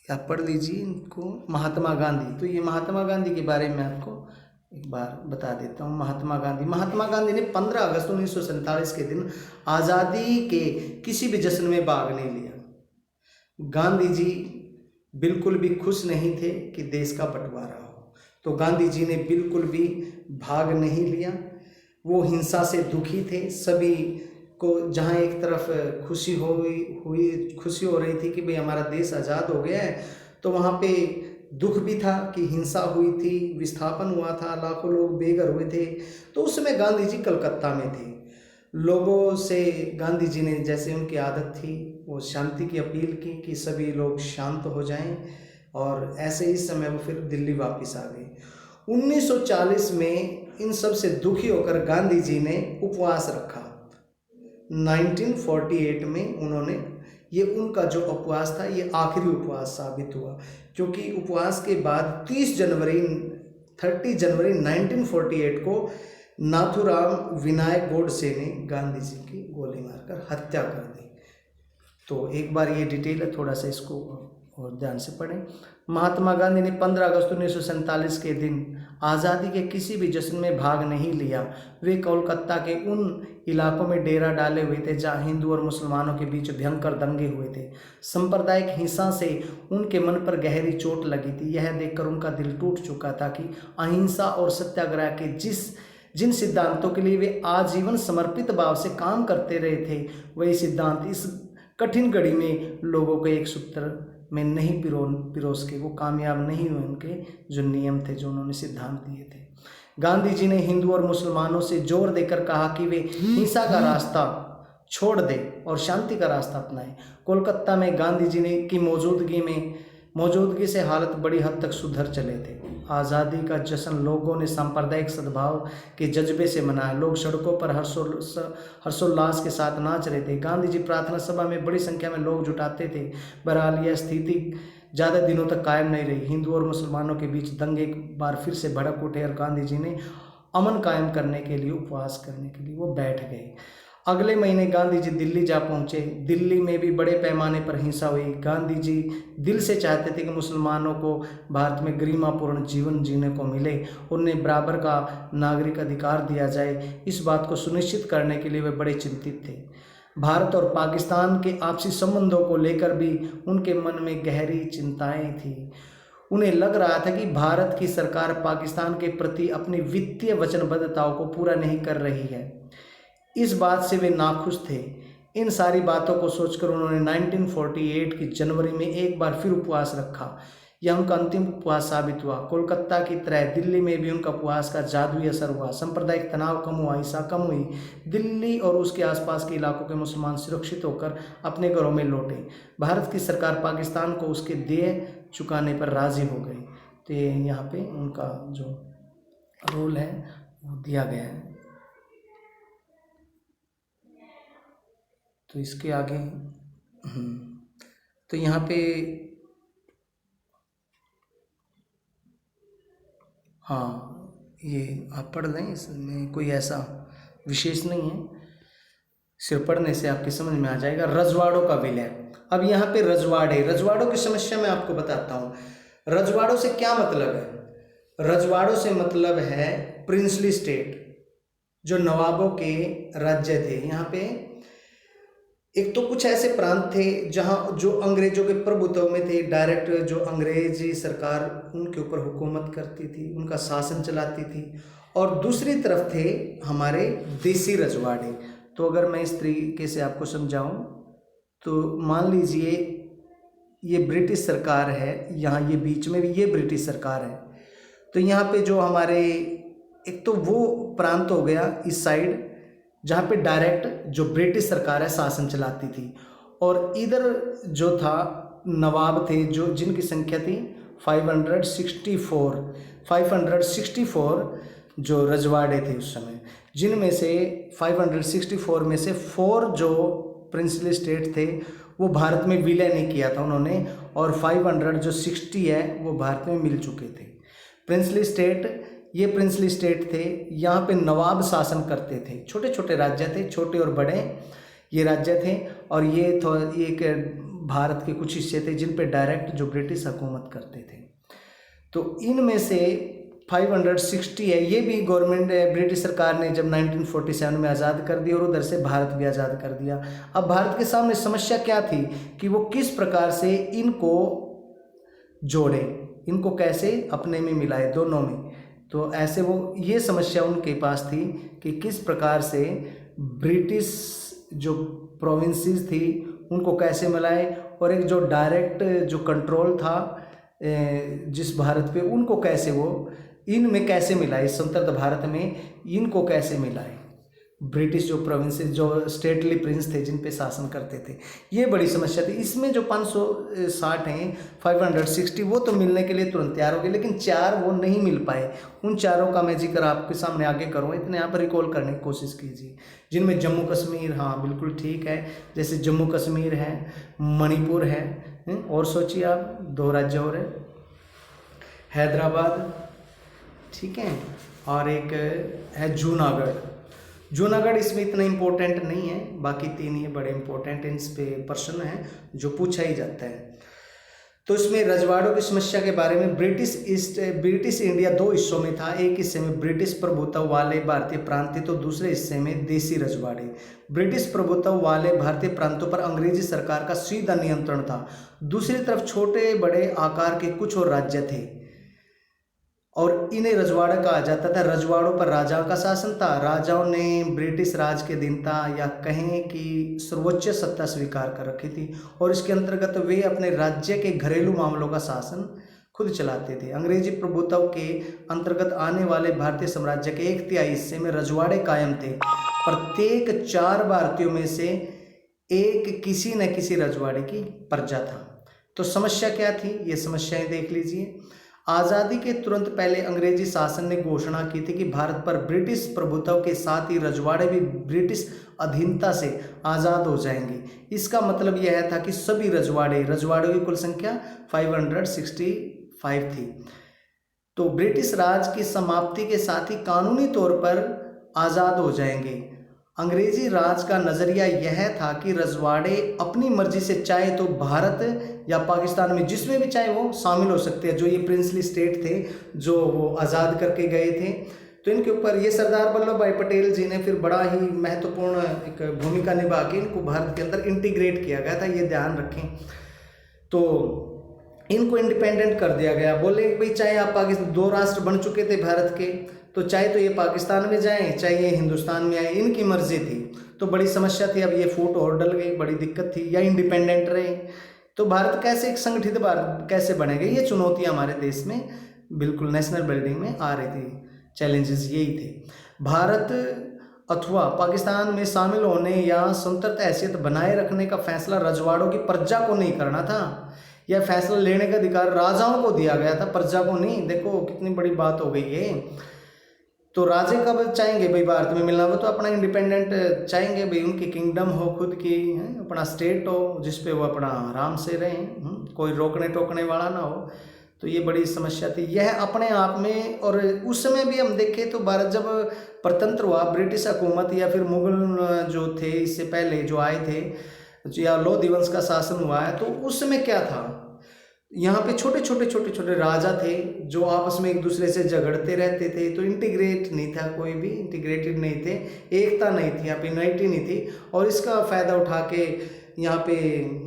आप पढ़ लीजिए इनको। महात्मा गांधी, तो ये महात्मा गांधी के बारे में आपको बार बता देता हूँ। महात्मा गांधी ने 15 अगस्त 1947 के दिन आज़ादी के किसी भी जश्न में भाग नहीं लिया। गांधी जी बिल्कुल भी खुश नहीं थे कि देश का बंटवारा हो, तो गांधी जी ने बिल्कुल भी भाग नहीं लिया। वो हिंसा से दुखी थे। सभी को जहाँ एक तरफ खुशी हो रही थी कि भाई हमारा देश आज़ाद हो गया है, तो वहाँ पे दुख भी था कि हिंसा हुई थी, विस्थापन हुआ था, लाखों लोग बेघर हुए थे। तो उस समय गांधी जी कलकत्ता में थे। लोगों से गांधी जी ने, जैसे उनकी आदत थी, वो शांति की अपील की कि सभी लोग शांत हो जाएं, और ऐसे ही समय वो फिर दिल्ली वापस आ गए। 1940 में इन सब से दुखी होकर गांधी जी ने उपवास रखा। 1948 में उन्होंने, ये उनका जो उपवास था ये आखिरी उपवास साबित हुआ, क्योंकि उपवास के बाद 30 जनवरी 1948 को नाथूराम विनायक गोडसे ने गांधी जी की गोली मारकर हत्या कर दी। तो एक बार ये डिटेल है, थोड़ा सा इसको और ध्यान से पढ़ें। महात्मा गांधी ने 15 अगस्त 1947 के दिन आज़ादी के किसी भी जश्न में भाग नहीं लिया। वे कोलकाता के उन इलाकों में डेरा डाले हुए थे जहां हिंदू और मुसलमानों के बीच भयंकर दंगे हुए थे। सांप्रदायिक हिंसा से उनके मन पर गहरी चोट लगी थी। यह देखकर उनका दिल टूट चुका था कि अहिंसा और सत्याग्रह के जिन सिद्धांतों के लिए वे आजीवन समर्पित भाव से काम करते रहे थे, वही सिद्धांत इस कठिन घड़ी में लोगों को एक सूत्र में नहीं पिरोस के वो कामयाब नहीं हुए। उनके जो नियम थे, जो उन्होंने सिद्धांत दिए थे। गांधी जी ने हिंदू और मुसलमानों से जोर देकर कहा कि वे हिंसा का रास्ता छोड़ दें और शांति का रास्ता अपनाएं। कोलकाता में गांधी जी ने की मौजूदगी से हालत बड़ी हद तक सुधर चले थे। आज़ादी का जश्न लोगों ने सांप्रदायिक सद्भाव के जज्बे से मनाया। लोग सड़कों पर हर्षोल्लास के साथ नाच रहे थे। गांधी जी प्रार्थना सभा में बड़ी संख्या में लोग जुटाते थे। बहरहाल यह स्थिति ज़्यादा दिनों तक कायम नहीं रही। हिंदू और मुसलमानों के बीच दंगे एक बार फिर से भड़क उठे और गांधी जी ने अमन कायम करने के लिए, उपवास करने के लिए वो बैठ गए। अगले महीने गांधी जी दिल्ली जा पहुंचे। दिल्ली में भी बड़े पैमाने पर हिंसा हुई। गांधी जी दिल से चाहते थे कि मुसलमानों को भारत में गरिमापूर्ण जीवन जीने को मिले, उन्हें बराबर का नागरिक अधिकार दिया जाए। इस बात को सुनिश्चित करने के लिए वे बड़े चिंतित थे। भारत और पाकिस्तान के आपसी संबंधों को लेकर भी उनके मन में गहरी चिंताएं थी। उन्हें लग रहा था कि भारत की सरकार पाकिस्तान के प्रति अपनी वित्तीय वचनबद्धताओं को पूरा नहीं कर रही है। इस बात से वे नाखुश थे। इन सारी बातों को सोचकर उन्होंने 1948 की जनवरी में एक बार फिर उपवास रखा। यह उनका अंतिम उपवास साबित हुआ। कोलकाता की तरह दिल्ली में भी उनका उपवास का जादुई असर हुआ। सांप्रदायिक तनाव कम हुआ, हिंसा कम हुई। दिल्ली और उसके आसपास के इलाकों के मुसलमान सुरक्षित होकर अपने घरों में लौटे। भारत की सरकार पाकिस्तान को उसके देय चुकाने पर राजी हो गई। तो यहाँ पे उनका जो रोल है वो दिया गया है। तो इसके आगे तो यहाँ पे हाँ, ये आप पढ़ लें, इसमें कोई ऐसा विशेष नहीं है, सिर्फ पढ़ने से आपकी समझ में आ जाएगा। रजवाड़ों का विलय। अब यहाँ पे रजवाड़ों की समस्या मैं आपको बताता हूँ। रजवाड़ों से क्या मतलब है? रजवाड़ों से मतलब है प्रिंसली स्टेट, जो नवाबों के राज्य थे। यहाँ पे एक तो कुछ ऐसे प्रांत थे जहाँ जो अंग्रेजों के प्रभुत्व में थे, डायरेक्ट जो अंग्रेजी सरकार उनके ऊपर हुकूमत करती थी, उनका शासन चलाती थी। और दूसरी तरफ थे हमारे देसी रजवाड़े। तो अगर मैं इस तरीके से आपको समझाऊं तो मान लीजिए ये ब्रिटिश सरकार है, यहाँ ये बीच में भी ये ब्रिटिश सरकार है। तो यहाँ पे जो हमारे एक तो वो प्रांत हो गया इस साइड जहाँ पे डायरेक्ट जो ब्रिटिश सरकार है शासन चलाती थी, और इधर जो था नवाब थे जो जिनकी संख्या थी 564 जो रजवाड़े थे उस समय, जिनमें से 564 में से 4 जो प्रिंसली स्टेट थे वो भारत में विलय नहीं किया था उन्होंने, और 500 जो 60 है वो भारत में मिल चुके थे। प्रिंसली स्टेट, ये प्रिंसली स्टेट थे, यहाँ पे नवाब शासन करते थे। छोटे छोटे राज्य थे, छोटे और बड़े ये राज्य थे, और ये तो एक भारत के कुछ हिस्से थे जिन पे डायरेक्ट जो ब्रिटिश हुकूमत करते थे। तो इनमें से 560 है। ये भी गवर्नमेंट ब्रिटिश सरकार ने जब 1947 में आज़ाद कर दिया और उधर से भारत भी आज़ाद कर दिया। अब भारत के सामने समस्या क्या थी कि वो किस प्रकार से इनको जोड़े, इनको कैसे अपने में मिलाए, दोनों में। तो ऐसे वो ये समस्या उनके पास थी कि किस प्रकार से ब्रिटिश जो प्रोविंसेस थी उनको कैसे मिलाए, और एक जो डायरेक्ट जो कंट्रोल था जिस भारत पे, उनको कैसे वो इनमें कैसे मिलाए, स्वतंत्र भारत में इनको कैसे मिलाए। ब्रिटिश जो प्रोविंसेस, जो स्टेटली प्रिंस थे जिन पे शासन करते थे, ये बड़ी समस्या थी। इसमें जो 560 हैं, 560 वो तो मिलने के लिए तुरंत तैयार हो गए, लेकिन 4 वो नहीं मिल पाए। उन 4 का मैं जिक्र आपके सामने आगे करूँ, इतने आप रिकॉल करने की कोशिश कीजिए। जिनमें जम्मू कश्मीर, हाँ बिल्कुल ठीक है, जैसे जम्मू कश्मीर है, मणिपुर है, और सोचिए आप 2 राज्य और है, हैदराबाद, ठीक है, और एक है जूनागढ़। जूनागढ़ इसमें इतना इम्पोर्टेंट नहीं है, बाकी 3 ये बड़े इम्पोर्टेंट हैं, इस पे प्रश्न है जो पूछा ही जाता है। तो इसमें रजवाड़ों की समस्या के बारे में, ब्रिटिश इंडिया 2 हिस्सों में था। एक हिस्से में ब्रिटिश प्रभुत्व वाले भारतीय प्रांत थे, तो दूसरे हिस्से में देसी रजवाड़े। ब्रिटिश प्रभुत्व वाले भारतीय प्रांतों पर अंग्रेजी सरकार का सीधा नियंत्रण था। दूसरी तरफ छोटे बड़े आकार के कुछ और राज्य थे और इन्हें रजवाड़ा कहा जाता था। रजवाड़ों पर राजाओं का शासन था। राजाओं ने ब्रिटिश राज के अधीनता या कहें कि सर्वोच्च सत्ता स्वीकार कर रखी थी, और इसके अंतर्गत वे अपने राज्य के घरेलू मामलों का शासन खुद चलाते थे। अंग्रेजी प्रभुत्व के अंतर्गत आने वाले भारतीय साम्राज्य के 1/3 हिस्से में रजवाड़े कायम थे। प्रत्येक 4 भारतीयों में से एक किसी न किसी रजवाड़े की प्रजा था। तो समस्या क्या थी, ये समस्याएं देख लीजिए। आज़ादी के तुरंत पहले अंग्रेजी शासन ने घोषणा की थी कि भारत पर ब्रिटिश प्रभुत्व के साथ ही रजवाड़े भी ब्रिटिश अधीनता से आज़ाद हो जाएंगे। इसका मतलब यह था कि सभी रजवाड़ों की कुल संख्या 565 थी, तो ब्रिटिश राज की समाप्ति के साथ ही कानूनी तौर पर आज़ाद हो जाएंगे। अंग्रेजी राज का नज़रिया यह था कि रजवाड़े अपनी मर्जी से चाहे तो भारत या पाकिस्तान में जिसमें भी चाहे वो शामिल हो सकते हैं। जो ये प्रिंसली स्टेट थे जो वो आज़ाद करके गए थे, तो इनके ऊपर ये सरदार वल्लभ भाई पटेल जी ने फिर बड़ा ही महत्वपूर्ण एक भूमिका निभा के इनको भारत के अंदर इंटीग्रेट किया गया था, ये ध्यान रखें। तो इनको इंडिपेंडेंट कर दिया गया। बोले भाई चाहे आप पाकिस्तान, 2 राष्ट्र बन चुके थे भारत के, तो चाहे तो ये पाकिस्तान में जाएं चाहे ये हिंदुस्तान में आए, इनकी मर्जी थी। तो बड़ी समस्या थी, अब ये फूट और डल गई, बड़ी दिक्कत थी। या इंडिपेंडेंट रहे तो भारत कैसे एक संगठित भारत कैसे बनेगा, ये चुनौतियां हमारे देश में बिल्कुल नेशनल बिल्डिंग में आ रही थी। चैलेंजेस यही थे। भारत अथवा पाकिस्तान में शामिल होने या स्वतंत्र हैसियत बनाए रखने का फैसला रजवाड़ों की प्रजा को नहीं करना था। यह फैसला लेने का अधिकार राजाओं को दिया गया था, प्रजा को नहीं। देखो कितनी बड़ी बात हो गई है। तो राजे कब चाहेंगे भाई भारत में मिलना, वो तो अपना इंडिपेंडेंट चाहेंगे भाई, उनकी किंगडम हो खुद की, अपना स्टेट हो जिसपे वो अपना आराम से रहें, कोई रोकने टोकने वाला ना हो। तो ये बड़ी समस्या थी यह अपने आप में। और उस समय भी हम देखें तो भारत जब स्वतंत्र हुआ, ब्रिटिश हुकूमत या फिर मुगल जो थे इससे पहले जो आए थे, या लोधी वंश का शासन हुआ है, तो उस समय क्या था, यहाँ पे छोटे छोटे राजा थे जो आपस में एक दूसरे से झगड़ते रहते थे। तो इंटीग्रेट नहीं था, कोई भी इंटीग्रेटेड नहीं थे, एकता नहीं थी, यहाँ पे यूनाइटी नहीं थी। और इसका फ़ायदा उठा के यहाँ पे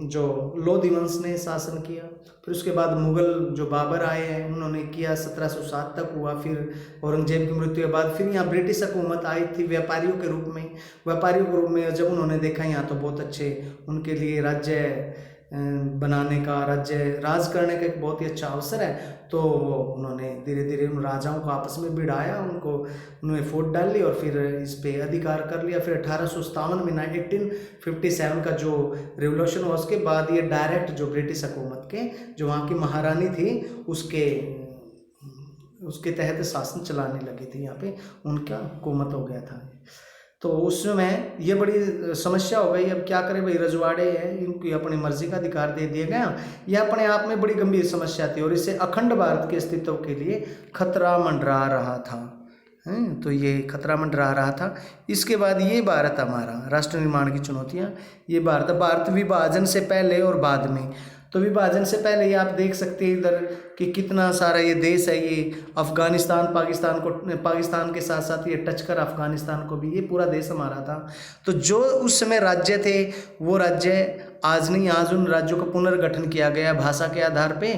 जो लोधी वंश ने शासन किया। फिर उसके बाद मुग़ल जो बाबर आए हैं उन्होंने किया, 1707 तक हुआ। फिर औरंगजेब की मृत्यु के बाद फिर यहाँ ब्रिटिश हुकूमत आई थी व्यापारियों के रूप में। व्यापारियों के रूप में जब उन्होंने देखा यहाँ तो बहुत अच्छे उनके लिए राज्य बनाने का, राज्य राज करने का एक बहुत ही अच्छा अवसर है, तो उन्होंने धीरे धीरे उन राजाओं को आपस में भिड़ाया, उन्होंने फौज डाल ली और फिर इस पे अधिकार कर लिया। फिर 1857 में 1857 का जो रिवोल्यूशन हुआ, उसके बाद ये डायरेक्ट जो ब्रिटिश हुकूमत के जो वहाँ की महारानी थी उसके तहत शासन चलाने लगी थी, यहाँ पे उनका हुकूमत हो गया था। तो उस समय ये बड़ी समस्या हो गई। अब क्या करें भाई, रजवाड़े हैं, इनकी अपनी मर्जी का अधिकार दे दिया गया। यह अपने आप में बड़ी गंभीर समस्या थी और इससे अखंड भारत के अस्तित्व के लिए खतरा मंडरा रहा था। तो ये खतरा मंडरा रहा था। इसके बाद ये भारत हमारा राष्ट्र निर्माण की चुनौतियाँ, ये भारत विभाजन से पहले और बाद में। तो विभाजन से पहले ये आप देख सकते हैं इधर कि कितना सारा ये देश है, ये अफगानिस्तान पाकिस्तान के साथ साथ ये टच कर अफगानिस्तान को भी, ये पूरा देश हमारा था। तो जो उस समय राज्य थे वो राज्य आज नहीं, आज उन राज्यों का पुनर्गठन किया गया भाषा के आधार पे।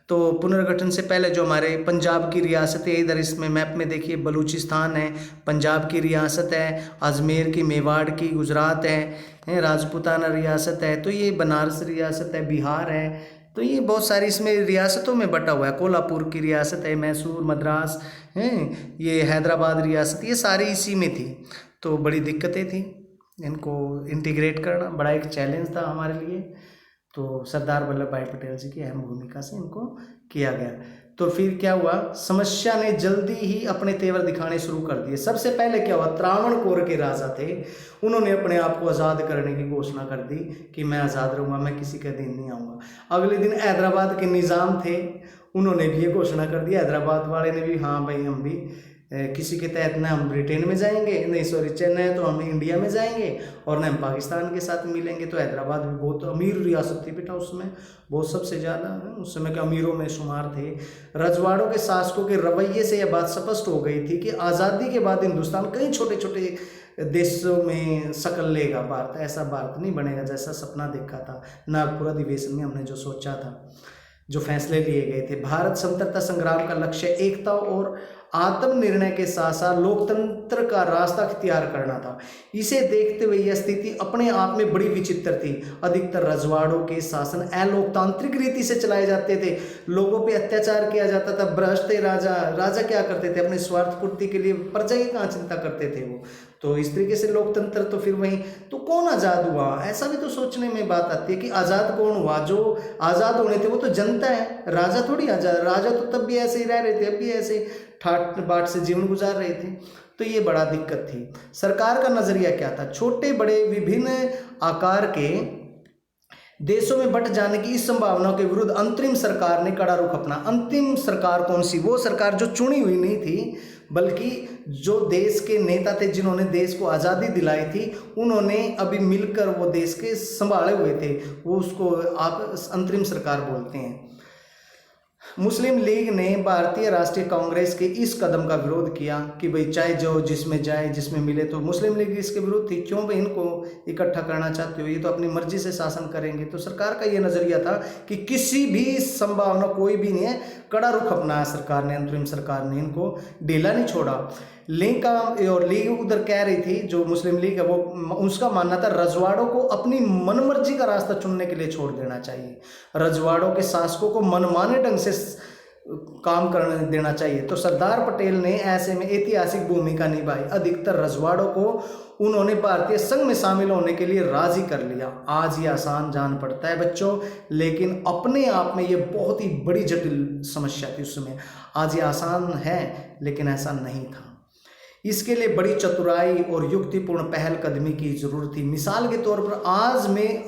तो पुनर्गठन से पहले जो हमारे पंजाब की रियासत है, इधर इसमें मैप में देखिए बलूचिस्तान है, पंजाब की रियासत है, अजमेर की, मेवाड़ की, गुजरात है, राजपूताना रियासत है, तो ये बनारस रियासत है, बिहार है, तो ये बहुत सारी इसमें रियासतों में बटा हुआ है। कोल्हापुर की रियासत है, मैसूर, मद्रास है, ये हैदराबाद रियासत, ये सारी इसी में थी। तो बड़ी दिक्कतें थी, इनको इंटीग्रेट करना बड़ा एक चैलेंज था हमारे लिए। तो सरदार वल्लभ भाई पटेल जी की अहम भूमिका से इनको किया गया। तो फिर क्या हुआ, समस्या ने जल्दी ही अपने तेवर दिखाने शुरू कर दिए। सबसे पहले क्या हुआ, त्रावणकोर के राजा थे, उन्होंने अपने आप को आज़ाद करने की घोषणा कर दी कि मैं आज़ाद रहूँगा, मैं किसी के अधीन नहीं आऊँगा। अगले दिन हैदराबाद के निज़ाम थे, उन्होंने भी ये घोषणा कर दी, हैदराबाद वाले ने भी, हाँ भाई हम भी किसी के तहत न हम ब्रिटेन में जाएंगे, नहीं सॉरी चेन्नई, तो हम इंडिया में जाएंगे और न हम पाकिस्तान के साथ मिलेंगे। तो हैदराबाद भी बहुत अमीर रियासत थी बेटा उसमें, बहुत सबसे ज़्यादा उस समय के अमीरों में शुमार थे। रजवाड़ों के शासकों के रवैये से यह बात स्पष्ट हो गई थी कि आज़ादी के बाद हिंदुस्तान कई छोटे छोटे देशों में शकल लेगा, भारत ऐसा भारत नहीं बनेगा जैसा सपना देखा था नागपुर अधिवेशन में हमने जो सोचा था, जो फैसले लिए गए थे। भारत स्वतंत्रता संग्राम का लक्ष्य एकता और आत्मनिर्णय के साथ साथ लोकतंत्र का रास्ता अख्तियार करना था। इसे देखते हुए यह स्थिति अपने आप में बड़ी विचित्र थी। अधिकतर रजवाड़ों के शासन अलोकतांत्रिक रीति से चलाए जाते थे, लोगों पे अत्याचार किया जाता था, भ्रष्ट राजा क्या करते थे, अपने स्वार्थ पूर्ति के लिए प्रजा की कहाँ चिंता करते थे वो। तो इस तरीके से लोकतंत्र तो फिर वहीं, तो कौन आज़ाद हुआ, ऐसा भी तो सोचने में बात आती है कि आज़ाद कौन हुआ। जो आज़ाद होने थे वो तो जनता है, राजा थोड़ी आज़ाद। राजा तो तब भी ऐसे ही रह रहे थे, अब भी ऐसे ठाट बाट से जीवन गुजार रहे थे। तो ये बड़ा दिक्कत थी। सरकार का नजरिया क्या था, छोटे बड़े विभिन्न आकार के देशों में बंट जाने की इस संभावना के विरुद्ध अंतरिम सरकार ने कड़ा रुख अपना। अंतिम सरकार कौन सी, वो सरकार जो चुनी हुई नहीं थी, बल्कि जो देश के नेता थे जिन्होंने देश को आज़ादी दिलाई थी, उन्होंने अभी मिलकर वो देश के संभाले हुए थे, वो उसको आप अंतरिम सरकार बोलते हैं। मुस्लिम लीग ने भारतीय राष्ट्रीय कांग्रेस के इस कदम का विरोध किया कि भाई चाहे जो जिसमें जाए जिसमें मिले, तो मुस्लिम लीग इसके विरुद्ध थी। क्यों भाई इनको इकट्ठा करना चाहते हो, ये तो अपनी मर्जी से शासन करेंगे। तो सरकार का ये नज़रिया था कि किसी भी संभावना कोई भी नहीं है, कड़ा रुख अपनाया सरकार ने, अंतरिम सरकार ने, इनको ढीला नहीं छोड़ा। लीग का और लीग उधर कह रही थी, जो मुस्लिम लीग है वो, उसका मानना था रजवाड़ों को अपनी मनमर्जी का रास्ता चुनने के लिए छोड़ देना चाहिए, रजवाड़ों के शासकों को मनमाने ढंग से काम करने देना चाहिए। तो सरदार पटेल ने ऐसे में ऐतिहासिक भूमिका निभाई। अधिकतर रजवाड़ों को उन्होंने भारतीय संघ में शामिल होने के लिए राजी कर लिया। आज ये आसान जान पड़ता है बच्चों, लेकिन अपने आप में ये बहुत ही बड़ी जटिल समस्या थी उस समय। आज ये आसान है लेकिन ऐसा नहीं था। इसके लिए बड़ी चतुराई और युक्तिपूर्ण पहल कदमी की जरूरत थी। मिसाल के तौर पर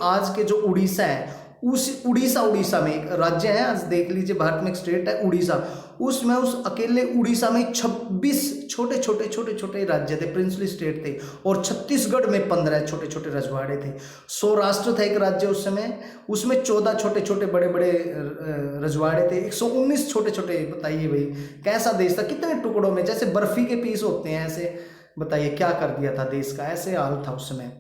आज के जो उड़ीसा है, उस उड़ीसा में एक राज्य है, आज देख लीजिए भारत में एक स्टेट है उड़ीसा, उसमें उस अकेले उड़ीसा में 26 छोटे छोटे राज्य थे, प्रिंसली स्टेट थे, और छत्तीसगढ़ में 15 छोटे छोटे रजवाड़े थे। सौराष्ट्र था एक राज्य उस समय, उसमें 14 छोटे छोटे बड़े बड़े रजवाड़े थे, 119 छोटे छोटे। बताइए भाई कैसा देश था, कितने टुकड़ों में जैसे बर्फी के पीस होते हैं, ऐसे बताइए क्या कर दिया था देश का, ऐसे हाल था उस समय।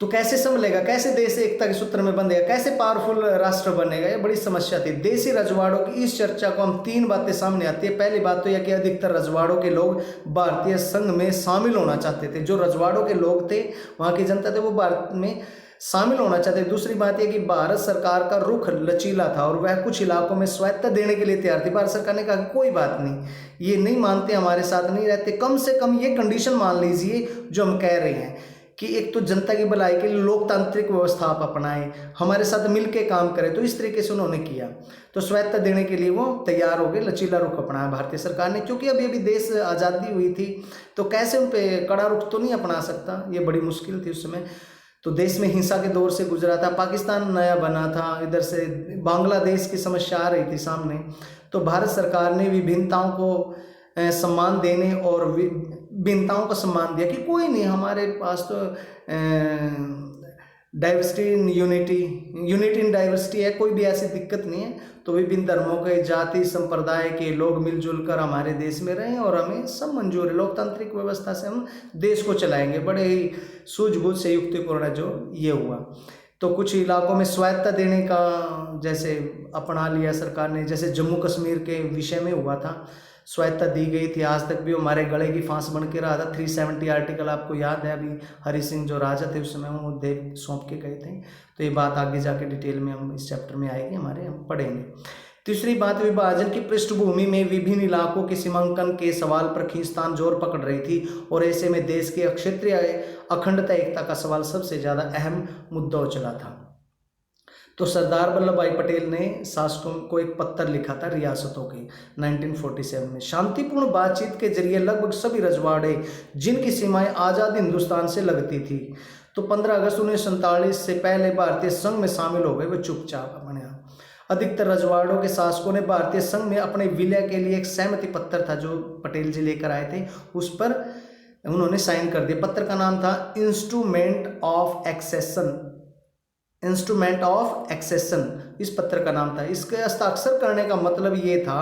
तो कैसे संभलेगा, कैसे देश एकता के सूत्र में बंधेगा, कैसे पावरफुल राष्ट्र बनेगा, ये बड़ी समस्या थी। देशी रजवाड़ों की इस चर्चा को हम 3 बातें सामने आती है। पहली बात तो यह कि अधिकतर रजवाड़ों के लोग भारतीय संघ में शामिल होना चाहते थे। जो रजवाड़ों के लोग थे, वहाँ की जनता थे, वो भारत में शामिल होना चाहते थे। दूसरी बात यह कि भारत सरकार का रुख लचीला था और वह कुछ इलाकों में स्वायत्तता देने के लिए तैयार थी। भारत सरकार ने कहा कि कोई बात नहीं, ये नहीं मानते, हमारे साथ नहीं रहते, कम से कम ये कंडीशन मान लीजिए जो हम कह रहे हैं कि एक तो जनता की भलाई के लिए लोकतांत्रिक व्यवस्था आप अपनाएं, हमारे साथ मिलके काम करें। तो इस तरीके से उन्होंने किया, तो स्वायत्तता देने के लिए वो तैयार हो गए, लचीला रुख अपनाया भारतीय सरकार ने। क्योंकि अभी देश आज़ादी हुई थी, तो कैसे उन पर कड़ा रुख तो नहीं अपना सकता, ये बड़ी मुश्किल थी उस समय। तो देश में हिंसा के दौर से गुजरा था, पाकिस्तान नया बना था, इधर से बांग्लादेश की समस्या आ रही थी सामने। तो भारत सरकार ने विभिन्नताओं को सम्मान देने और भिन्नताओं का सम्मान दिया कि कोई नहीं, हमारे पास तो diversity in unity, unity in diversity है, कोई भी ऐसी दिक्कत नहीं है। तो विभिन्न धर्मों के, जाति संप्रदाय के लोग मिलजुल कर हमारे देश में रहें और हमें सब मंजूर है। लोकतांत्रिक व्यवस्था से हम देश को चलाएंगे। बड़े ही सूझबूझ से युक्तिपूर्ण जो ये हुआ। तो कुछ इलाकों में स्वायत्ता देने का जैसे अपना लिया सरकार ने, जैसे जम्मू कश्मीर के विषय में हुआ था, स्वायत्ता दी गई थी। आज तक भी हमारे गले की फांस बन के रहा था। 370 आर्टिकल आपको याद है, अभी हरि सिंह जो राजा थे उस समय वो दे सौंप के गए थे। तो ये बात आगे जाके डिटेल में हम इस चैप्टर में आएगी हमारे, हम पढ़ेंगे। तीसरी बात, विभाजन की पृष्ठभूमि में विभिन्न इलाकों के सीमांकन के सवाल पर खींचतान जोर पकड़ रही थी और ऐसे में देश के क्षेत्रीय अखंडता एकता का सवाल सबसे ज़्यादा अहम मुद्दा उछला था। तो सरदार वल्लभ भाई पटेल ने शासकों को एक पत्र लिखा था रियासतों के 1947 में। शांतिपूर्ण बातचीत के जरिए लगभग सभी रजवाड़े जिनकी सीमाएं आज़ाद हिंदुस्तान से लगती थी, तो 15 अगस्त 1947 से पहले भारतीय संघ में शामिल हो गए, वो चुपचाप अपने आप। अधिकतर रजवाड़ों के शासकों ने भारतीय संघ में अपने विलय के लिए एक सहमति पत्र था जो पटेल जी लेकर आए थे, उस पर उन्होंने साइन कर दिया। पत्र का नाम था instrument of accession, instrument of accession इस पत्र का नाम था। इसके हस्ताक्षर करने का मतलब ये था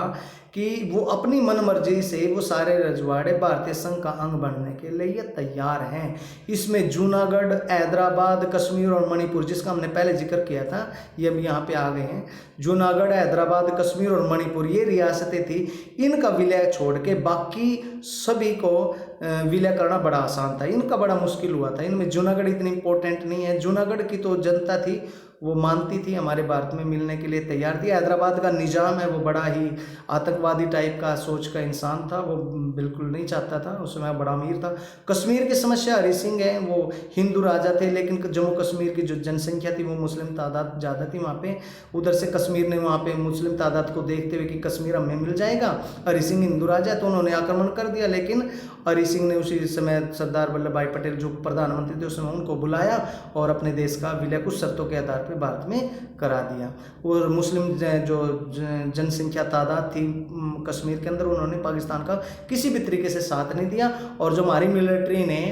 कि वो अपनी मनमर्जी से वो सारे रजवाड़े भारतीय संघ का अंग बनने के लिए तैयार हैं। इसमें जूनागढ़, हैदराबाद, कश्मीर और मणिपुर, जिसका हमने पहले जिक्र किया था, ये अब यहाँ पे आ गए हैं। जूनागढ़, हैदराबाद, कश्मीर और मणिपुर ये रियासतें थी। इनका विलय छोड़ के बाकी सभी को विलय करना बड़ा आसान था, इनका बड़ा मुश्किल हुआ था। इनमें जूनागढ़ इतनी इंपॉर्टेंट नहीं है। जूनागढ़ की तो जनता थी, वो मानती थी, हमारे भारत में मिलने के लिए तैयार थी। हैदराबाद का निज़ाम है वो बड़ा ही आतंकवादी टाइप का सोच का इंसान था, वो बिल्कुल नहीं चाहता था, उस समय बड़ा अमीर था। कश्मीर की समस्या हरि सिंह है, वो हिंदू राजा थे, लेकिन जम्मू कश्मीर की जो जनसंख्या थी वो मुस्लिम तादाद ज़्यादा थी वहाँ पे। उधर से कश्मीर ने वहाँ पे मुस्लिम तादाद को देखते हुए कि कश्मीर हमें मिल जाएगा, हरि सिंह हिंदू राजा है, तो उन्होंने आक्रमण कर दिया। लेकिन हरि सिंह ने उसी समय सरदार वल्लभ भाई पटेल जो प्रधानमंत्री थे उस समय उनको बुलाया और अपने देश का विलय कुछ शर्तों के आधार पर भारत में करा दिया। और मुस्लिम जो जनसंख्या तादाद थी कश्मीर के अंदर, उन्होंने पाकिस्तान का किसी भी तरीके से साथ नहीं दिया। और जो हमारी मिलिट्री ने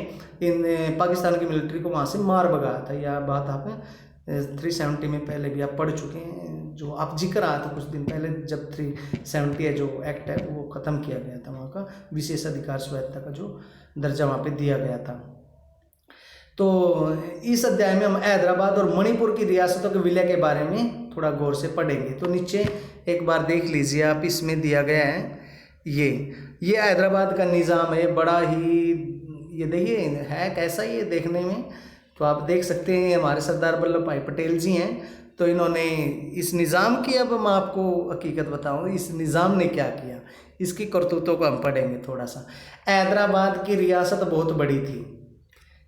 इन पाकिस्तान की मिलिट्री को वहाँ से मार भगाया था, यह बात आप 370 में पहले भी आप पढ़ चुके हैं, जो आप जिक्र आया था कुछ दिन पहले, जब 370 है जो एक्ट है वो ख़त्म किया गया था। वहाँ का विशेष अधिकार स्वायत्ता का जो दर्जा वहाँ पे दिया गया था। तो इस अध्याय में हम हैदराबाद और मणिपुर की रियासतों के विलय के बारे में थोड़ा गौर से पढ़ेंगे। तो नीचे एक बार देख लीजिए आप, इसमें दिया गया है ये हैदराबाद का निज़ाम है, बड़ा ही, ये देखिए है कैसा ये देखने में, तो आप देख सकते हैं हमारे सरदार वल्लभ भाई पटेल जी हैं। तो इन्होंने इस निज़ाम की, अब मैं आपको हकीकत बताऊँ इस निज़ाम ने क्या किया, इसकी करतूतों को हम पढ़ेंगे थोड़ा सा। हैदराबाद की रियासत बहुत बड़ी थी,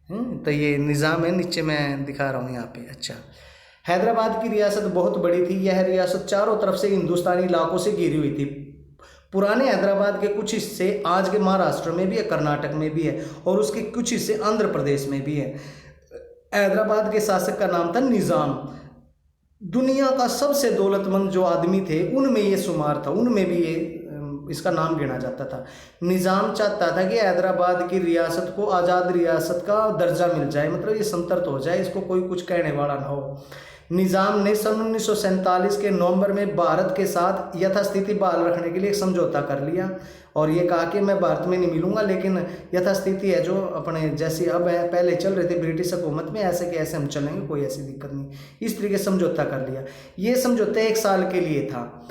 तो ये निज़ाम है, नीचे मैं दिखा रहा हूँ यहाँ पे। अच्छा, हैदराबाद की रियासत बहुत बड़ी थी। यह रियासत चारों तरफ से हिंदुस्तानी इलाकों से घिरी हुई थी। पुराने हैदराबाद के कुछ हिस्से आज के महाराष्ट्र में भी है, कर्नाटक में भी है, और उसके कुछ हिस्से आंध्र प्रदेश में भी है। हैदराबाद के शासक का नाम था निज़ाम। दुनिया का सबसे दौलतमंद जो आदमी थे उनमें ये शुमार था, उनमें भी ये इसका नाम गिना जाता था। निज़ाम चाहता था कि हैदराबाद की रियासत को आज़ाद रियासत का दर्जा मिल जाए, मतलब ये संतर्त हो जाए, इसको कोई कुछ कहने वाला ना हो। निज़ाम ने सन 1947 के नवंबर में भारत के साथ यथास्थिति बहाल रखने के लिए एक समझौता कर लिया और ये कहा कि मैं भारत में नहीं मिलूंगा, लेकिन यथास्थिति है जो अपने जैसी अब है, पहले चल रहे थे ब्रिटिश हुकूमत में, ऐसे के ऐसे हम चलेंगे, कोई ऐसी दिक्कत नहीं। इस तरीके से समझौता कर लिया। ये समझौता 1 साल के लिए था।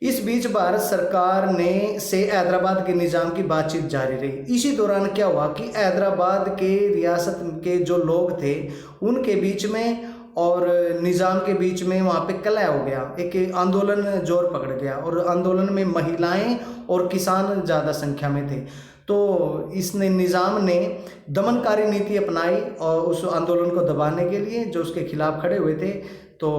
इस बीच भारत सरकार ने से हैदराबाद के निज़ाम की बातचीत जारी रही। इसी दौरान क्या हुआ कि हैदराबाद के रियासत के जो लोग थे उनके बीच में और निज़ाम के बीच में वहाँ पे कलह हो गया, एक आंदोलन जोर पकड़ गया, और आंदोलन में महिलाएं और किसान ज़्यादा संख्या में थे। तो इसने निज़ाम ने दमनकारी नीति अपनाई और उस आंदोलन को दबाने के लिए जो उसके खिलाफ खड़े हुए थे, तो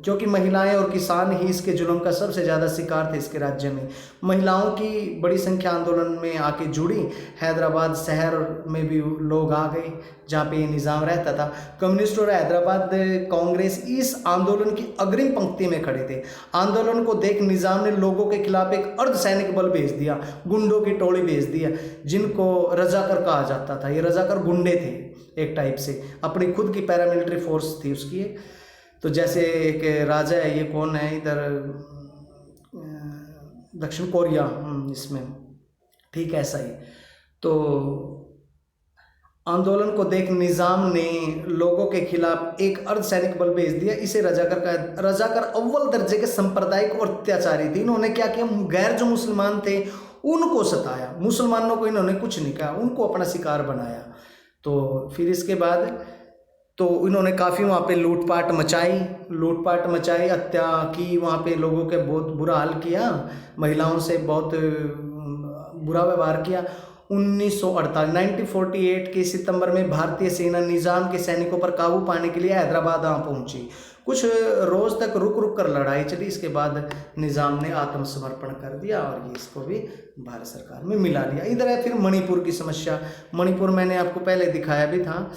क्योंकि महिलाएं और किसान ही इसके जुल्म का सबसे ज़्यादा शिकार थे इसके राज्य में। महिलाओं की बड़ी संख्या आंदोलन में आके जुड़ी। हैदराबाद शहर में भी लोग आ गए जहाँ पे ये निज़ाम रहता था। कम्युनिस्ट और हैदराबाद कांग्रेस इस आंदोलन की अग्रिम पंक्ति में खड़े थे। आंदोलन को देख निज़ाम ने लोगों के खिलाफ एक अर्धसैनिक बल भेज दिया, गुंडों की टोली भेज दिया, जिनको रजाकर कहा जाता था। ये रजाकर गुंडे थे एक टाइप से, अपनी खुद की पैरामिलिट्री फोर्स थी उसकी। तो जैसे एक राजा है, ये कौन है इधर, दक्षिण कोरिया, इसमें ठीक ऐसा ही। तो आंदोलन को देख निज़ाम ने लोगों के खिलाफ एक अर्धसैनिक बल भेज दिया। इसे रजाकर का, रजाकर अव्वल दर्जे के सांप्रदायिक और अत्याचारी थे। इन्होंने क्या किया, गैर जो मुसलमान थे उनको सताया, मुसलमानों को इन्होंने कुछ नहीं कहा, उनको अपना शिकार बनाया। तो फिर इसके बाद तो इन्होंने काफ़ी वहाँ पे लूटपाट मचाई, हत्या की, वहाँ पे लोगों के बहुत बुरा हाल किया, महिलाओं से बहुत बुरा व्यवहार किया। 1948 के सितंबर में भारतीय सेना निज़ाम के सैनिकों पर काबू पाने के लिए हैदराबाद आ पहुंची। कुछ रोज तक रुक कर लड़ाई चली। इसके बाद निज़ाम ने आत्मसमर्पण कर दिया और ये इसको भी भारत सरकार में मिला लिया। इधर है फिर मणिपुर की समस्या। मणिपुर मैंने आपको पहले दिखाया भी था।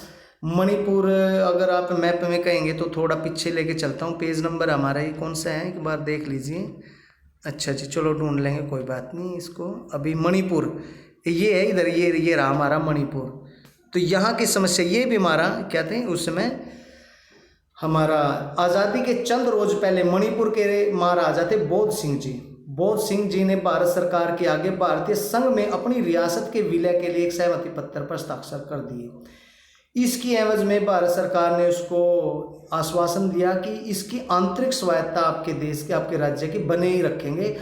मणिपुर अगर आप मैप में कहेंगे तो थोड़ा पीछे लेके चलता हूँ। पेज नंबर हमारा ये कौन सा है, एक बार देख लीजिए। अच्छा जी, चलो ढूंढ लेंगे, कोई बात नहीं। इसको अभी मणिपुर ये है इधर, ये रहा हमारा मणिपुर। तो यहाँ की समस्या ये भी हमारा क्या थे उस समय, हमारा आज़ादी के चंद रोज पहले मणिपुर के महाराजा थे बोध सिंह जी ने भारत सरकार के आगे भारतीय संघ में अपनी रियासत के विलय के लिए एक सहमति पत्र पर हस्ताक्षर कर दिए। इसकी एवज में भारत सरकार ने उसको आश्वासन दिया कि इसकी आंतरिक स्वायत्ता आपके देश के, आपके राज्य की बने ही रखेंगे।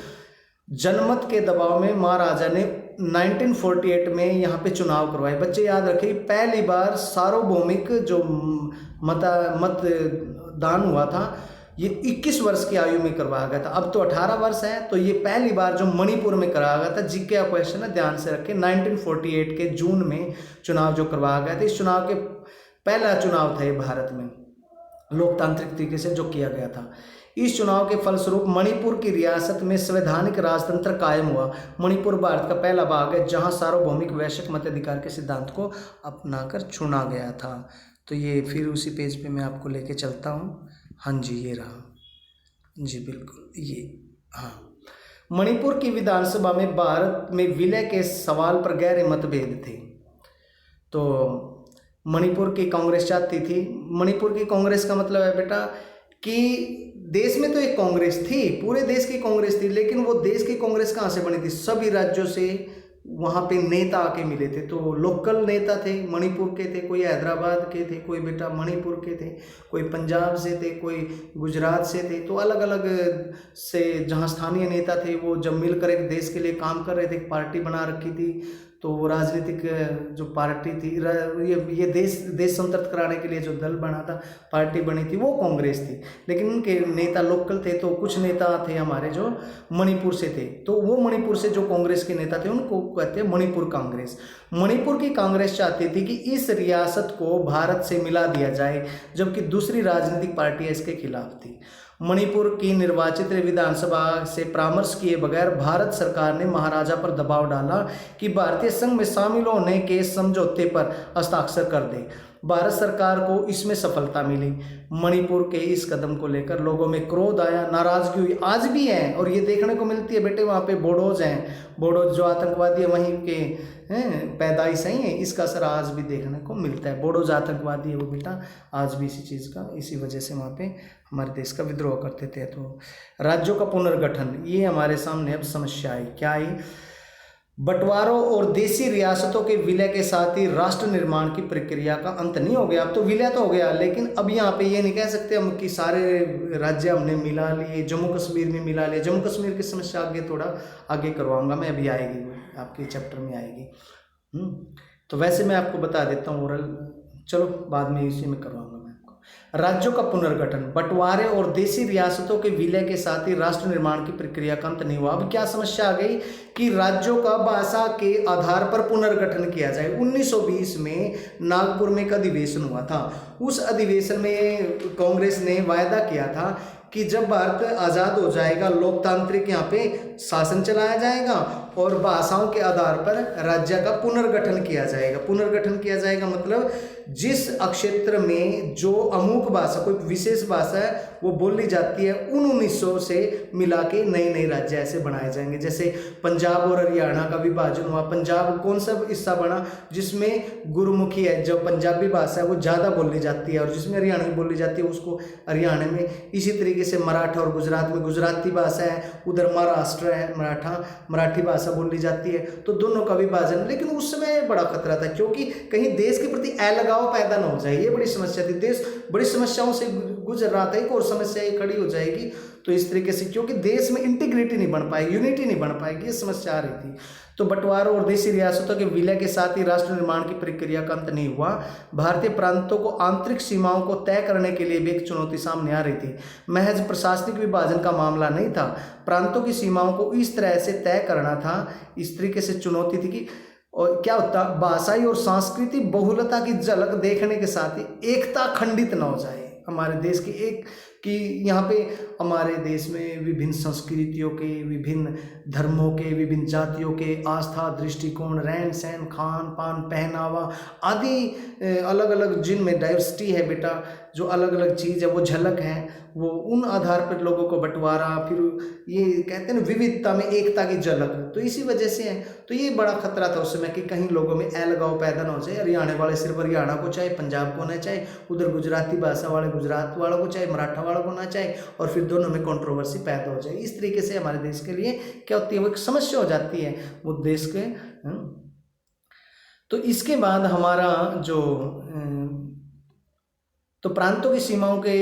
जनमत के दबाव में महाराजा ने 1948 में यहाँ पे चुनाव करवाए। बच्चे याद रखें, पहली बार सार्वभौमिक जो मतदान हुआ था ये 21 वर्ष की आयु में करवाया गया था। अब तो 18 वर्ष है। तो ये पहली बार जो मणिपुर में कराया गया था, जीके का क्वेश्चन है, ध्यान से रखें। 1948 के जून में चुनाव जो करवाया गया था, इस चुनाव के पहला चुनाव था ये भारत में लोकतांत्रिक तरीके से जो किया गया था। इस चुनाव के फलस्वरूप मणिपुर की रियासत में संवैधानिक राजतंत्र कायम हुआ। मणिपुर भारत का पहला भाग है जहां सार्वभौमिक वैश्विक मताधिकार के सिद्धांत को अपनाकर चुना गया था। तो ये फिर उसी पेज पे मैं आपको लेके चलता हूँ। हाँ जी, ये रहा जी, बिल्कुल ये। हाँ, मणिपुर की विधानसभा में भारत में विलय के सवाल पर गहरे मतभेद थे। तो मणिपुर की कांग्रेस चाहती थी, मणिपुर की कांग्रेस का मतलब है बेटा कि देश में तो एक कांग्रेस थी, पूरे देश की कांग्रेस थी, लेकिन वो देश की कांग्रेस कहाँ से बनी थी, सभी राज्यों से वहाँ पे नेता आके मिले थे। तो लोकल नेता थे, मणिपुर के थे, कोई हैदराबाद के थे, कोई बेटा मणिपुर के थे, कोई पंजाब से थे, कोई गुजरात से थे। तो अलग अलग से जहाँ स्थानीय नेता थे वो जब मिलकर एक देश के लिए काम कर रहे थे, एक पार्टी बना रखी थी। तो वो राजनीतिक जो पार्टी थी, ये देश संतृप्त कराने के लिए जो दल बना था, पार्टी बनी थी, वो कांग्रेस थी। लेकिन उनके नेता लोकल थे। तो कुछ नेता थे हमारे जो मणिपुर से थे, तो वो मणिपुर से जो कांग्रेस के नेता थे उनको कहते हैं मणिपुर कांग्रेस। मणिपुर की कांग्रेस चाहती थी कि इस रियासत को भारत से मिला दिया जाए, जबकि दूसरी राजनीतिक पार्टियां इसके खिलाफ थी। मणिपुर की निर्वाचित विधानसभा से परामर्श किए बगैर भारत सरकार ने महाराजा पर दबाव डाला कि भारतीय संघ में शामिल होने के समझौते पर हस्ताक्षर कर दे। भारत सरकार को इसमें सफलता मिली। मणिपुर के इस कदम को लेकर लोगों में क्रोध आया, नाराजगी हुई, आज भी है। और ये देखने को मिलती है बेटे, वहाँ पे बोडोज हैं, बोडोज जो आतंकवादी है वहीं के हैं, पैदाइश ही है। इसका असर आज भी देखने को मिलता है। बोडोज आतंकवादी है वो बेटा, आज भी इसी चीज़ का, इसी वजह से वहाँ पे हमारे देश का विद्रोह करते थे। तो राज्यों का पुनर्गठन, ये हमारे सामने अब समस्या आई। क्या आई, बंटवारों और देशी रियासतों के विलय के साथ ही राष्ट्र निर्माण की प्रक्रिया का अंत नहीं हो गया। अब तो विलय तो हो गया, लेकिन अब यहाँ पे ये नहीं कह सकते हम कि सारे राज्य हमने मिला लिए, जम्मू कश्मीर में मिला लिए। जम्मू कश्मीर की समस्या आगे थोड़ा आगे करवाऊंगा मैं, अभी आएगी, आपके चैप्टर में आएगी। तो वैसे मैं आपको बता देता हूँ ओरल, चलो बाद में इसी में करवाऊंगा मैं आपको। राज्यों का पुनर्गठन, बंटवारे और देशी रियासतों के विलय के साथ ही राष्ट्र निर्माण की प्रक्रिया का अंत नहीं हुआ। अब क्या समस्या आ गई कि राज्यों का भाषा के आधार पर पुनर्गठन किया जाए। 1920 में नागपुर में एक अधिवेशन हुआ था। उस अधिवेशन में कांग्रेस ने वायदा किया था कि जब भारत आज़ाद हो जाएगा, लोकतांत्रिक यहाँ पे शासन चलाया जाएगा और भाषाओं के आधार पर राज्य का पुनर्गठन किया जाएगा। पुनर्गठन किया जाएगा मतलब जिस क्षेत्र में जो अमुक भाषा, कोई विशेष भाषा है वो बोली जाती है, उन 1900 से मिला के नए नए राज्य ऐसे बनाए जाएंगे। जैसे पंजाब और हरियाणा का विभाजन हुआ। पंजाब कौन सा हिस्सा बना? जिसमें गुरुमुखी है, जो पंजाबी भाषा है वो ज़्यादा बोली जाती है, और जिसमें हरियाणवी बोली जाती है उसको हरियाणा में। इसी तरीके से मराठा और गुजरात में गुजराती भाषा है, उधर महाराष्ट्र है, मराठी भाषा बोली जाती है। तो दोनों का विभाजन, लेकिन उस समय बड़ा खतरा था क्योंकि कहीं देश के प्रति अलगाव पैदा न हो जाए, ये बड़ी समस्या थी। देश बड़ी समस्याओं से गुजर रहा था, एक और समस्या ये खड़ी हो जाएगी। तो इस तरीके से क्योंकि देश में इंटीग्रिटी नहीं बन पाएगी, यूनिटी नहीं बन पाएगी, ये समस्या आ रही थी। तो बंटवारा और देशी रियासतों के विलय के साथ ही राष्ट्र निर्माण की प्रक्रिया का अंत नहीं हुआ। भारतीय प्रांतों को आंतरिक सीमाओं को तय करने के लिए भी एक चुनौती सामने आ रही थी। महज प्रशासनिक विभाजन का मामला नहीं था, प्रांतों की सीमाओं को इस तरह से तय करना था, इस तरीके से चुनौती थी कि और क्या होता, भाषाई और सांस्कृतिक बहुलता की झलक देखने के साथ ही एकता खंडित न हो जाए हमारे देश की। एक कि यहाँ पे हमारे देश में विभिन्न संस्कृतियों के, विभिन्न धर्मों के, विभिन्न जातियों के आस्था, दृष्टिकोण, रहन सहन, खान पान, पहनावा आदि अलग अलग जिनमें डाइवर्सिटी है बेटा, जो अलग अलग चीज़ है वो झलक है, वो उन आधार पर लोगों को बंटवारा, फिर ये कहते हैं ना विविधता में एकता की झलक, तो इसी वजह से है। तो ये बड़ा खतरा था उस समय कि कहीं लोगों में अलगाव पैदा ना हो जाए, हरियाणा वाले सिर्फ हरियाणा को चाहे, पंजाब को ना चाहे, उधर गुजराती भाषा वाले गुजरात वालों को चाहे, मराठा वालों को ना चाहे, और फिर दोनों में कंट्रोवर्सी पैदा हो जाए। इस तरीके से हमारे देश के लिए क्या होती है, वो एक समस्या हो जाती है वो देश के। तो इसके बाद हमारा जो तो प्रांतों की सीमाओं के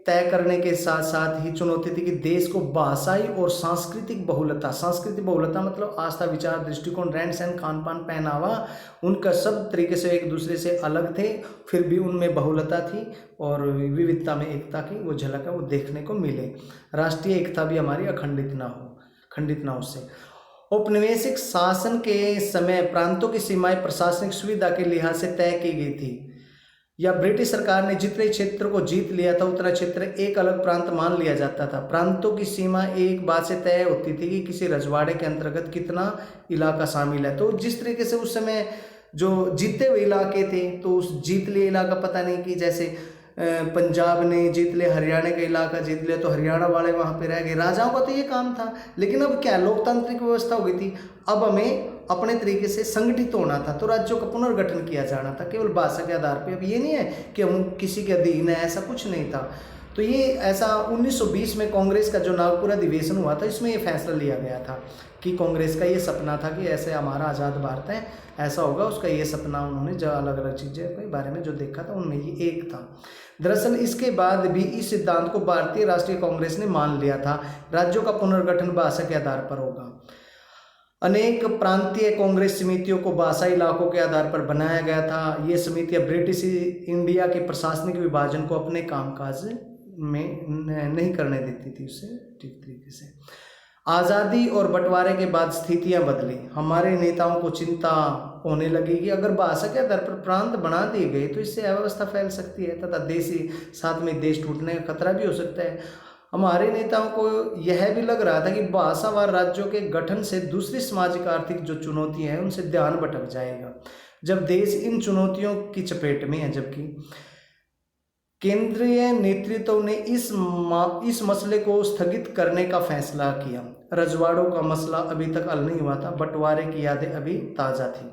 तय करने के साथ साथ ही चुनौती थी कि देश को भाषाई और सांस्कृतिक बहुलता मतलब आस्था, विचार, दृष्टिकोण, रहन सहन, खान पान, पहनावा, उनका सब तरीके से एक दूसरे से अलग थे, फिर भी उनमें बहुलता थी और विविधता में एकता की वो झलक है वो देखने को मिले। राष्ट्रीय एकता भी हमारी खंडित ना हो उससे। औपनिवेशिक शासन के समय प्रांतों की सीमाएं प्रशासनिक सुविधा के लिहाज से तय की गई थी, या ब्रिटिश सरकार ने जितने क्षेत्र को जीत लिया था उतना क्षेत्र एक अलग प्रांत मान लिया जाता था। प्रांतों की सीमा एक बात से तय होती थी कि किसी रजवाड़े के अंतर्गत कितना इलाका शामिल है। तो जिस तरीके से उस समय जो जीते हुए इलाके थे, तो उस जीत लिए इलाका पता नहीं कि जैसे पंजाब ने जीत लिया, हरियाणा का इलाका जीत लिया, तो हरियाणा वाले वहाँ पे रह गए। राजाओं का तो ये काम था, लेकिन अब क्या लोकतांत्रिक व्यवस्था हो गई थी, अब हमें अपने तरीके से संगठित होना था, तो राज्यों का पुनर्गठन किया जाना था केवल भाषा के आधार पे। अब ये नहीं है कि हम किसी के अधीन है, ऐसा कुछ नहीं था। तो ये ऐसा 1920 में कांग्रेस का जो नागपुर अधिवेशन हुआ था, इसमें ये फैसला लिया गया था कि कांग्रेस का ये सपना था कि ऐसे हमारा आज़ाद भारत है, ऐसा होगा, उसका ये सपना उन्होंने जो अलग अलग चीज़ें के बारे में जो देखा था उनमें ये एक था। दरअसल इसके बाद भी इस सिद्धांत को भारतीय राष्ट्रीय कांग्रेस ने मान लिया था, राज्यों का पुनर्गठन भाषा के आधार पर होगा। अनेक प्रांतीय कांग्रेस समितियों को भाषाई इलाकों के आधार पर बनाया गया था। ये समितियां ब्रिटिश इंडिया के प्रशासनिक विभाजन को अपने कामकाज में नहीं करने देती थी उससे ठीक तरीके से। आज़ादी और बंटवारे के बाद स्थितियां बदली। हमारे नेताओं को चिंता होने लगी कि अगर भाषा के आधार पर प्रांत बना दिए गए तो इससे अव्यवस्था फैल सकती है तथा देशी साथ में देश टूटने का खतरा भी हो सकता है। हमारे नेताओं को यह भी लग रहा था कि भाषावार राज्यों के गठन से दूसरी सामाजिक आर्थिक जो चुनौतियां हैं उनसे ध्यान भटक जाएगा, जब देश इन चुनौतियों की चपेट में है। जबकि केंद्रीय नेतृत्व ने इस मसले को स्थगित करने का फैसला किया। रजवाड़ों का मसला अभी तक हल नहीं हुआ था, बंटवारे की यादें अभी ताज़ा थी।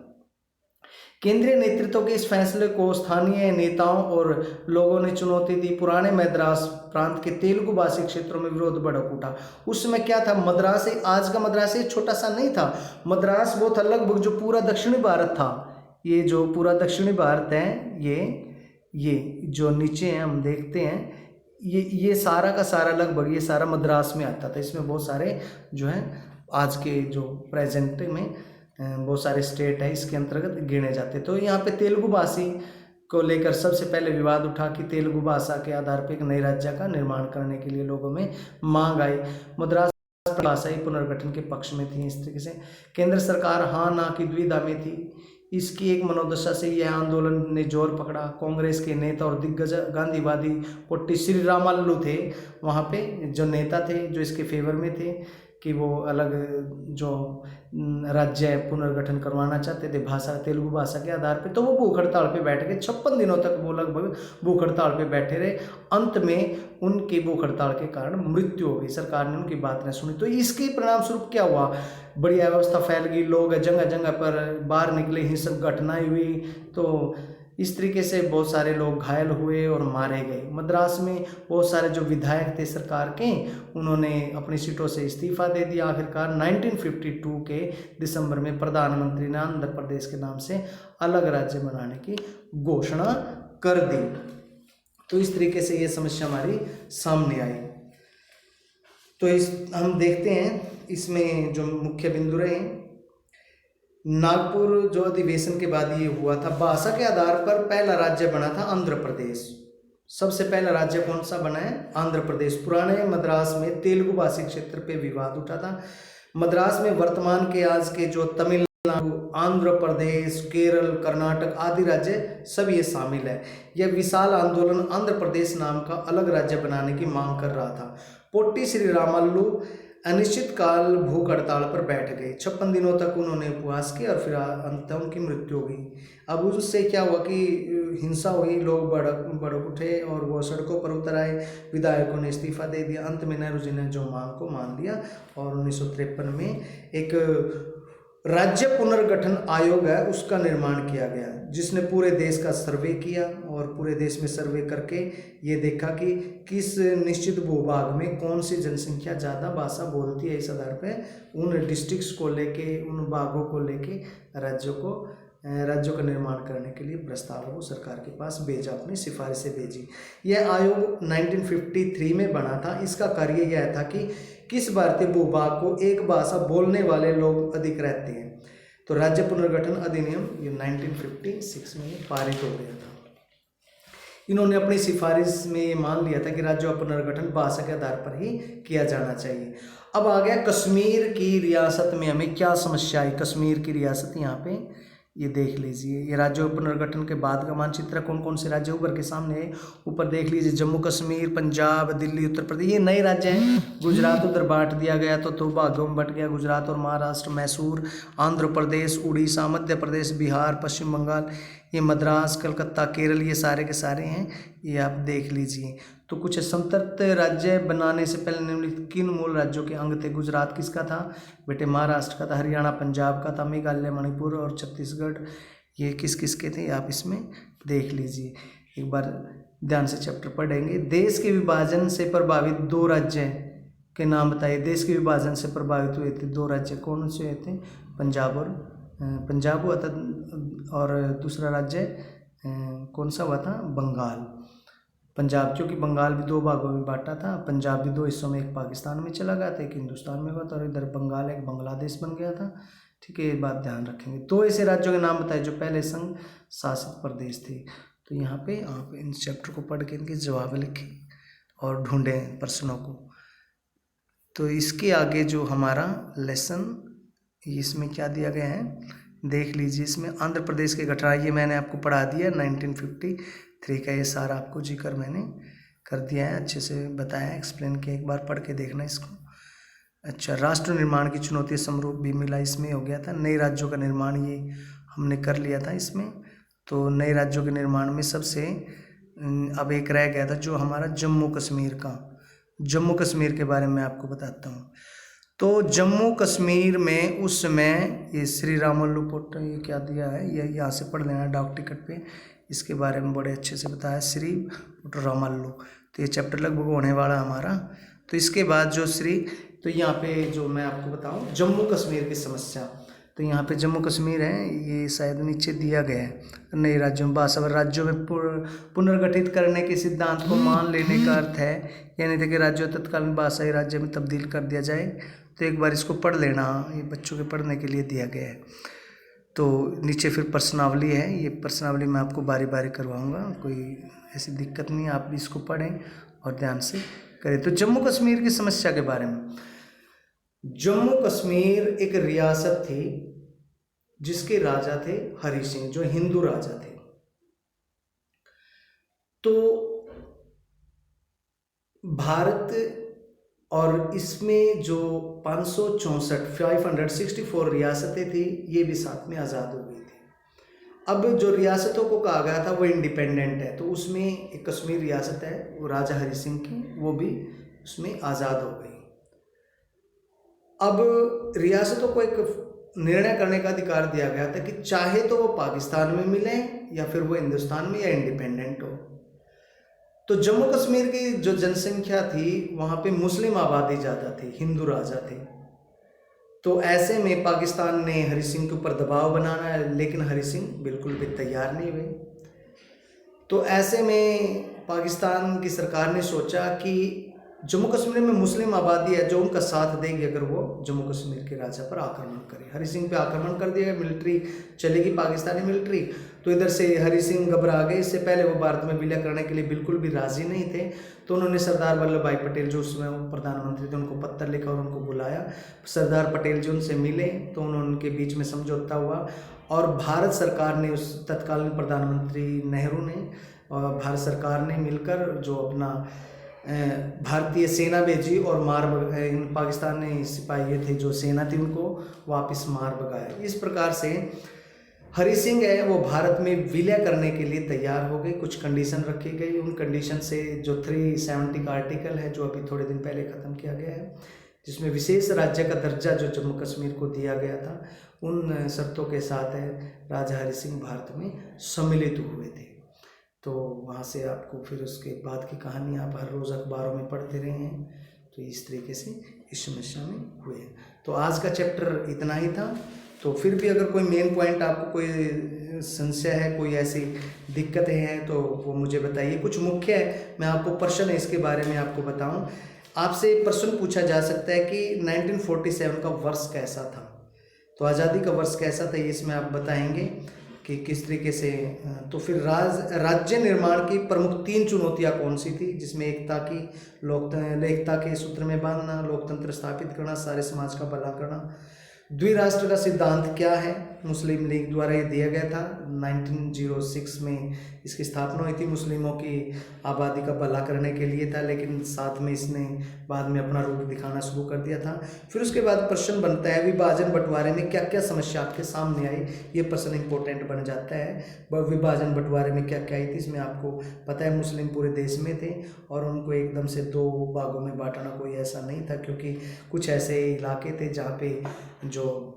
केंद्रीय नेतृत्व के इस फैसले को स्थानीय नेताओं और लोगों ने चुनौती दी। पुराने मद्रास प्रांत के तेलुगु भाषी क्षेत्रों में विरोध भड़क उठा। उस समय क्या था, मद्रास आज का मद्रास छोटा सा नहीं था, मद्रास वो था लगभग जो पूरा दक्षिणी भारत था। ये जो पूरा दक्षिणी भारत है, ये जो नीचे हैं हम देखते हैं, ये सारा का सारा लगभग ये सारा मद्रास में आता था। इसमें बहुत सारे जो हैं आज के जो प्रेजेंट में बहुत सारे स्टेट है इसके अंतर्गत गिने जाते। तो यहाँ पे तेलुगु भाषी को लेकर सबसे पहले विवाद उठा कि तेलुगु भाषा के आधार पर एक नई राज्य का निर्माण करने के लिए लोगों में मांग आई। मद्रास भाषाई पुनर्गठन के पक्ष में थी। इस तरीके से केंद्र सरकार हाँ ना की दुविधा में थी। इसकी एक मनोदशा से यह आंदोलन ने जोर पकड़ा। कांग्रेस के नेता और दिग्गज गांधीवादी पोट्टी श्री रामालू थे, वहाँ पे जो नेता थे जो इसके फेवर में थे कि वो अलग जो राज्य पुनर्गठन करवाना चाहते थे भाषा तेलुगु भाषा के आधार पे, तो वो भूख हड़ताल पे बैठ गए। 56 दिनों तक वो लगभग भूख हड़ताल पे बैठे रहे। अंत में उनकी भूख हड़ताल के कारण मृत्यु हो गई। सरकार ने उनकी बात नहीं सुनी। तो इसके परिणाम स्वरूप क्या हुआ, बड़ी अव्यवस्था फैल गई, लोग जगह जगह पर बाहर निकले, हिंसक घटनाएं हुई। तो इस तरीके से बहुत सारे लोग घायल हुए और मारे गए। मद्रास में बहुत सारे जो विधायक थे सरकार के, उन्होंने अपनी सीटों से इस्तीफा दे दिया। आखिरकार 1952 के दिसंबर में प्रधानमंत्री ने आंध्र प्रदेश के नाम से अलग राज्य बनाने की घोषणा कर दी। तो इस तरीके से ये समस्या हमारी सामने आई। तो हम देखते हैं इसमें जो मुख्य बिंदु रहे। नागपुर जो अधिवेशन के बाद ये हुआ था, भाषा के आधार पर पहला राज्य बना था आंध्र प्रदेश। सबसे पहला राज्य कौन सा बना है? आंध्र प्रदेश। पुराने मद्रास में तेलुगु भाषी क्षेत्र पे विवाद उठा था। मद्रास में वर्तमान के आज के जो तमिलनाडु, आंध्र प्रदेश, केरल, कर्नाटक आदि राज्य सब ये शामिल है। यह विशाल आंदोलन आंध्र प्रदेश नाम का अलग राज्य बनाने की मांग कर रहा था। पोट्टी श्री रामालू अनिश्चित काल भूख हड़ताल पर बैठ गए। 56 दिनों तक उन्होंने उपवास किया और फिर अंत उनकी मृत्यु हो गई। अब उससे क्या हुआ कि हिंसा हुई, लोग भड़क उठे और वो सड़कों पर उतर आए। विधायकों ने इस्तीफा दे दिया। अंत में नेहरू जी ने जो मांग को मान लिया और 1953 में एक राज्य पुनर्गठन आयोग है उसका निर्माण किया गया, जिसने पूरे देश का सर्वे किया और पूरे देश में सर्वे करके ये देखा कि किस निश्चित भूभाग में कौन सी जनसंख्या ज़्यादा भाषा बोलती है। इस आधार पे उन डिस्ट्रिक्ट्स को लेके, उन भागों को लेके राज्यों का निर्माण करने के लिए प्रस्तावों को सरकार के पास भेजा, अपनी सिफारिशें भेजी। यह आयोग 1953 में बना था। इसका कार्य यह था कि किस भारतीय भूभाग को एक भाषा बोलने वाले लोग अधिक रहते हैं। तो राज्य पुनर्गठन अधिनियम ये 1956 में पारित हो गया था। इन्होंने अपनी सिफारिश में ये मान लिया था कि राज्यों का पुनर्गठन भाषा के आधार पर ही किया जाना चाहिए। अब आ गया कश्मीर की रियासत में हमें क्या समस्या आई। कश्मीर की रियासत यहाँ पे ये देख लीजिए, ये राज्यों पुनर्गठन के बाद का मानचित्र कौन कौन से राज्य उभर के सामने है। ऊपर देख लीजिए, जम्मू कश्मीर, पंजाब, दिल्ली, उत्तर प्रदेश, ये नए राज्य हैं। गुजरात उधर बांट दिया गया तो 2 भागों में बट गया, गुजरात और महाराष्ट्र, मैसूर, आंध्र प्रदेश, उड़ीसा, मध्य प्रदेश, बिहार, पश्चिम बंगाल, ये मद्रास, कलकत्ता, केरल, ये सारे के सारे हैं। ये आप देख लीजिए। तो कुछ संतृप्त राज्य बनाने से पहले निम्नलिखित किन मूल राज्यों के अंग थे? गुजरात किसका था बेटे? महाराष्ट्र का था। हरियाणा पंजाब का था। मेघालय, मणिपुर और छत्तीसगढ़ ये किस किस के थे आप इसमें देख लीजिए। एक बार ध्यान से चैप्टर पढ़ेंगे। देश के विभाजन से प्रभावित 2 राज्य के नाम बताइए। देश के विभाजन से प्रभावित हुए थे 2 राज्य, कौन से हुए थे? पंजाब हुआ था और दूसरा राज्य कौन सा हुआ था? बंगाल। पंजाब, क्योंकि बंगाल भी 2 भागों में बांटा था। पंजाब भी 2 हिस्सों में, एक पाकिस्तान में चला गया था, एक हिंदुस्तान में हुआ था, और इधर बंगाल एक बांग्लादेश बन गया था। ठीक है, ये बात ध्यान रखेंगे। 2 ऐसे राज्यों के नाम बताए जो पहले संघ शासित प्रदेश थे। तो यहाँ पे आप इन चैप्टर को पढ़ के इनके जवाब लिखें और ढूंढें प्रश्नों को। तो इसके आगे जो हमारा लेसन इसमें क्या दिया गया है देख लीजिए। इसमें आंध्र प्रदेश के गठराई ये मैंने आपको पढ़ा दिया 1953 का, ये सारा आपको जिक्र मैंने कर दिया है, अच्छे से बताया, एक्सप्लेन किया। एक बार पढ़ के देखना इसको। अच्छा, राष्ट्र निर्माण की चुनौती समरूप भी मिला, इसमें हो गया था। नए राज्यों का निर्माण ये हमने कर लिया था इसमें। तो नए राज्यों के निर्माण में सबसे अब एक रह गया था जो हमारा जम्मू कश्मीर का। जम्मू कश्मीर के बारे में आपको बताता हूँ। तो जम्मू कश्मीर में उस समय ये श्री रामालू पोट ये क्या दिया है, ये यहाँ से पढ़ लेना डाक टिकट पे, इसके बारे में बड़े अच्छे से बताया श्री रामालू। तो ये चैप्टर लगभग होने वाला हमारा। तो इसके बाद जो तो यहाँ पे जो मैं आपको बताऊँ जम्मू कश्मीर की समस्या। तो यहाँ पे जम्मू कश्मीर है, ये शायद नीचे दिया गया है। नए राज्यों में भाषा राज्यों में पुनर्गठित करने के सिद्धांत को मान लेने का अर्थ है, यानी देखिए राज्यों तत्कालीन भाषाई राज्य में तब्दील कर दिया जाए। तो एक बार इसको पढ़ लेना, ये बच्चों के पढ़ने के लिए दिया गया है। तो नीचे फिर प्रश्नावली है, ये प्रश्नावली मैं आपको बारी बारी करवाऊंगा, कोई ऐसी दिक्कत नहीं, आप भी इसको पढ़ें और ध्यान से करें। तो जम्मू कश्मीर की समस्या के बारे में, जम्मू कश्मीर एक रियासत थी जिसके राजा थे हरि सिंह, जो हिंदू राजा थे। तो भारत और इसमें जो 564 रियासतें थी, ये भी साथ में आज़ाद हो गई थी। अब जो रियासतों को कहा गया था वो इंडिपेंडेंट है, तो उसमें एक कश्मीर रियासत है, वो राजा हरि सिंह की, वो भी उसमें आज़ाद हो गई। अब रियासतों को एक निर्णय करने का अधिकार दिया गया था कि चाहे तो वो पाकिस्तान में मिले या फिर वो हिंदुस्तान में या इंडिपेंडेंट हो। तो जम्मू कश्मीर की जो जनसंख्या थी वहाँ पे मुस्लिम आबादी ज़्यादा थी, हिंदू राजा थे। तो ऐसे में पाकिस्तान ने हरि सिंह के ऊपर दबाव बनाना है, लेकिन हरि सिंह बिल्कुल भी तैयार नहीं हुए। तो ऐसे में पाकिस्तान की सरकार ने सोचा कि जम्मू कश्मीर में मुस्लिम आबादी है जो उनका साथ देगी अगर वो जम्मू कश्मीर के राजा पर आक्रमण करे। हरि सिंह पे आक्रमण कर दिया, मिलिट्री चलेगी, पाकिस्तानी मिलिट्री। तो इधर से हरि सिंह घबरा गए, इससे पहले वो भारत में विलय करने के लिए बिल्कुल भी राजी नहीं थे। तो उन्होंने सरदार वल्लभ भाई पटेल, जो उसमें प्रधानमंत्री थे, उनको पत्र लिखा और उनको बुलाया। सरदार पटेल जी उनसे मिले, तो उनके बीच में समझौता हुआ और भारत सरकार ने, उस तत्कालीन प्रधानमंत्री नेहरू ने और भारत सरकार ने मिलकर जो अपना भारतीय सेना भेजी और इन पाकिस्तानी सिपाही थे, जो सेना थी, उनको वापस मार भगाया। इस प्रकार से हरि सिंह है वो भारत में विलय करने के लिए तैयार हो गए। कुछ कंडीशन रखी गई, उन कंडीशन से जो 370 का आर्टिकल है, जो अभी थोड़े दिन पहले ख़त्म किया गया है, जिसमें विशेष राज्य का दर्जा जो जम्मू कश्मीर को दिया गया था, उन शर्तों के साथ है राजा हरि सिंह भारत में सम्मिलित हुए थे। तो वहाँ से आपको फिर उसके बाद की कहानी आप हर रोज़ अखबारों में पढ़ते रहे हैं। तो इस तरीके से इस समस्या में हुए। तो आज का चैप्टर इतना ही था। तो फिर भी अगर कोई मेन पॉइंट आपको कोई संशय है, कोई ऐसी दिक्कतें हैं, तो वो मुझे बताइए। कुछ मुख्य है, मैं आपको प्रश्न इसके बारे में आपको बताऊं। आपसे प्रश्न पूछा जा सकता है कि 1947 का वर्ष कैसा था, तो आज़ादी का वर्ष कैसा था, ये इसमें आप बताएंगे कि किस तरीके से। तो फिर राज्य निर्माण की प्रमुख 3 चुनौतियां कौन सी थी, जिसमें एकता के सूत्र में बांधना, लोकतंत्र स्थापित करना, सारे समाज का भला करना। द्विराष्ट्र का सिद्धांत क्या है, मुस्लिम लीग द्वारा ये दिया गया था। 1906 में इसकी स्थापना हुई थी, मुस्लिमों की आबादी का भला करने के लिए था, लेकिन साथ में इसने बाद में अपना रूप दिखाना शुरू कर दिया था। फिर उसके बाद प्रश्न बनता है विभाजन बंटवारे में क्या क्या समस्या आपके सामने आई, ये प्रश्न इंपॉर्टेंट बन जाता है। विभाजन बंटवारे में क्या क्या आई थी, इसमें आपको पता है मुस्लिम पूरे देश में थे और उनको एकदम से 2 भागों में बांटना कोई ऐसा नहीं था, क्योंकि कुछ ऐसे इलाके थे जहाँ पे जो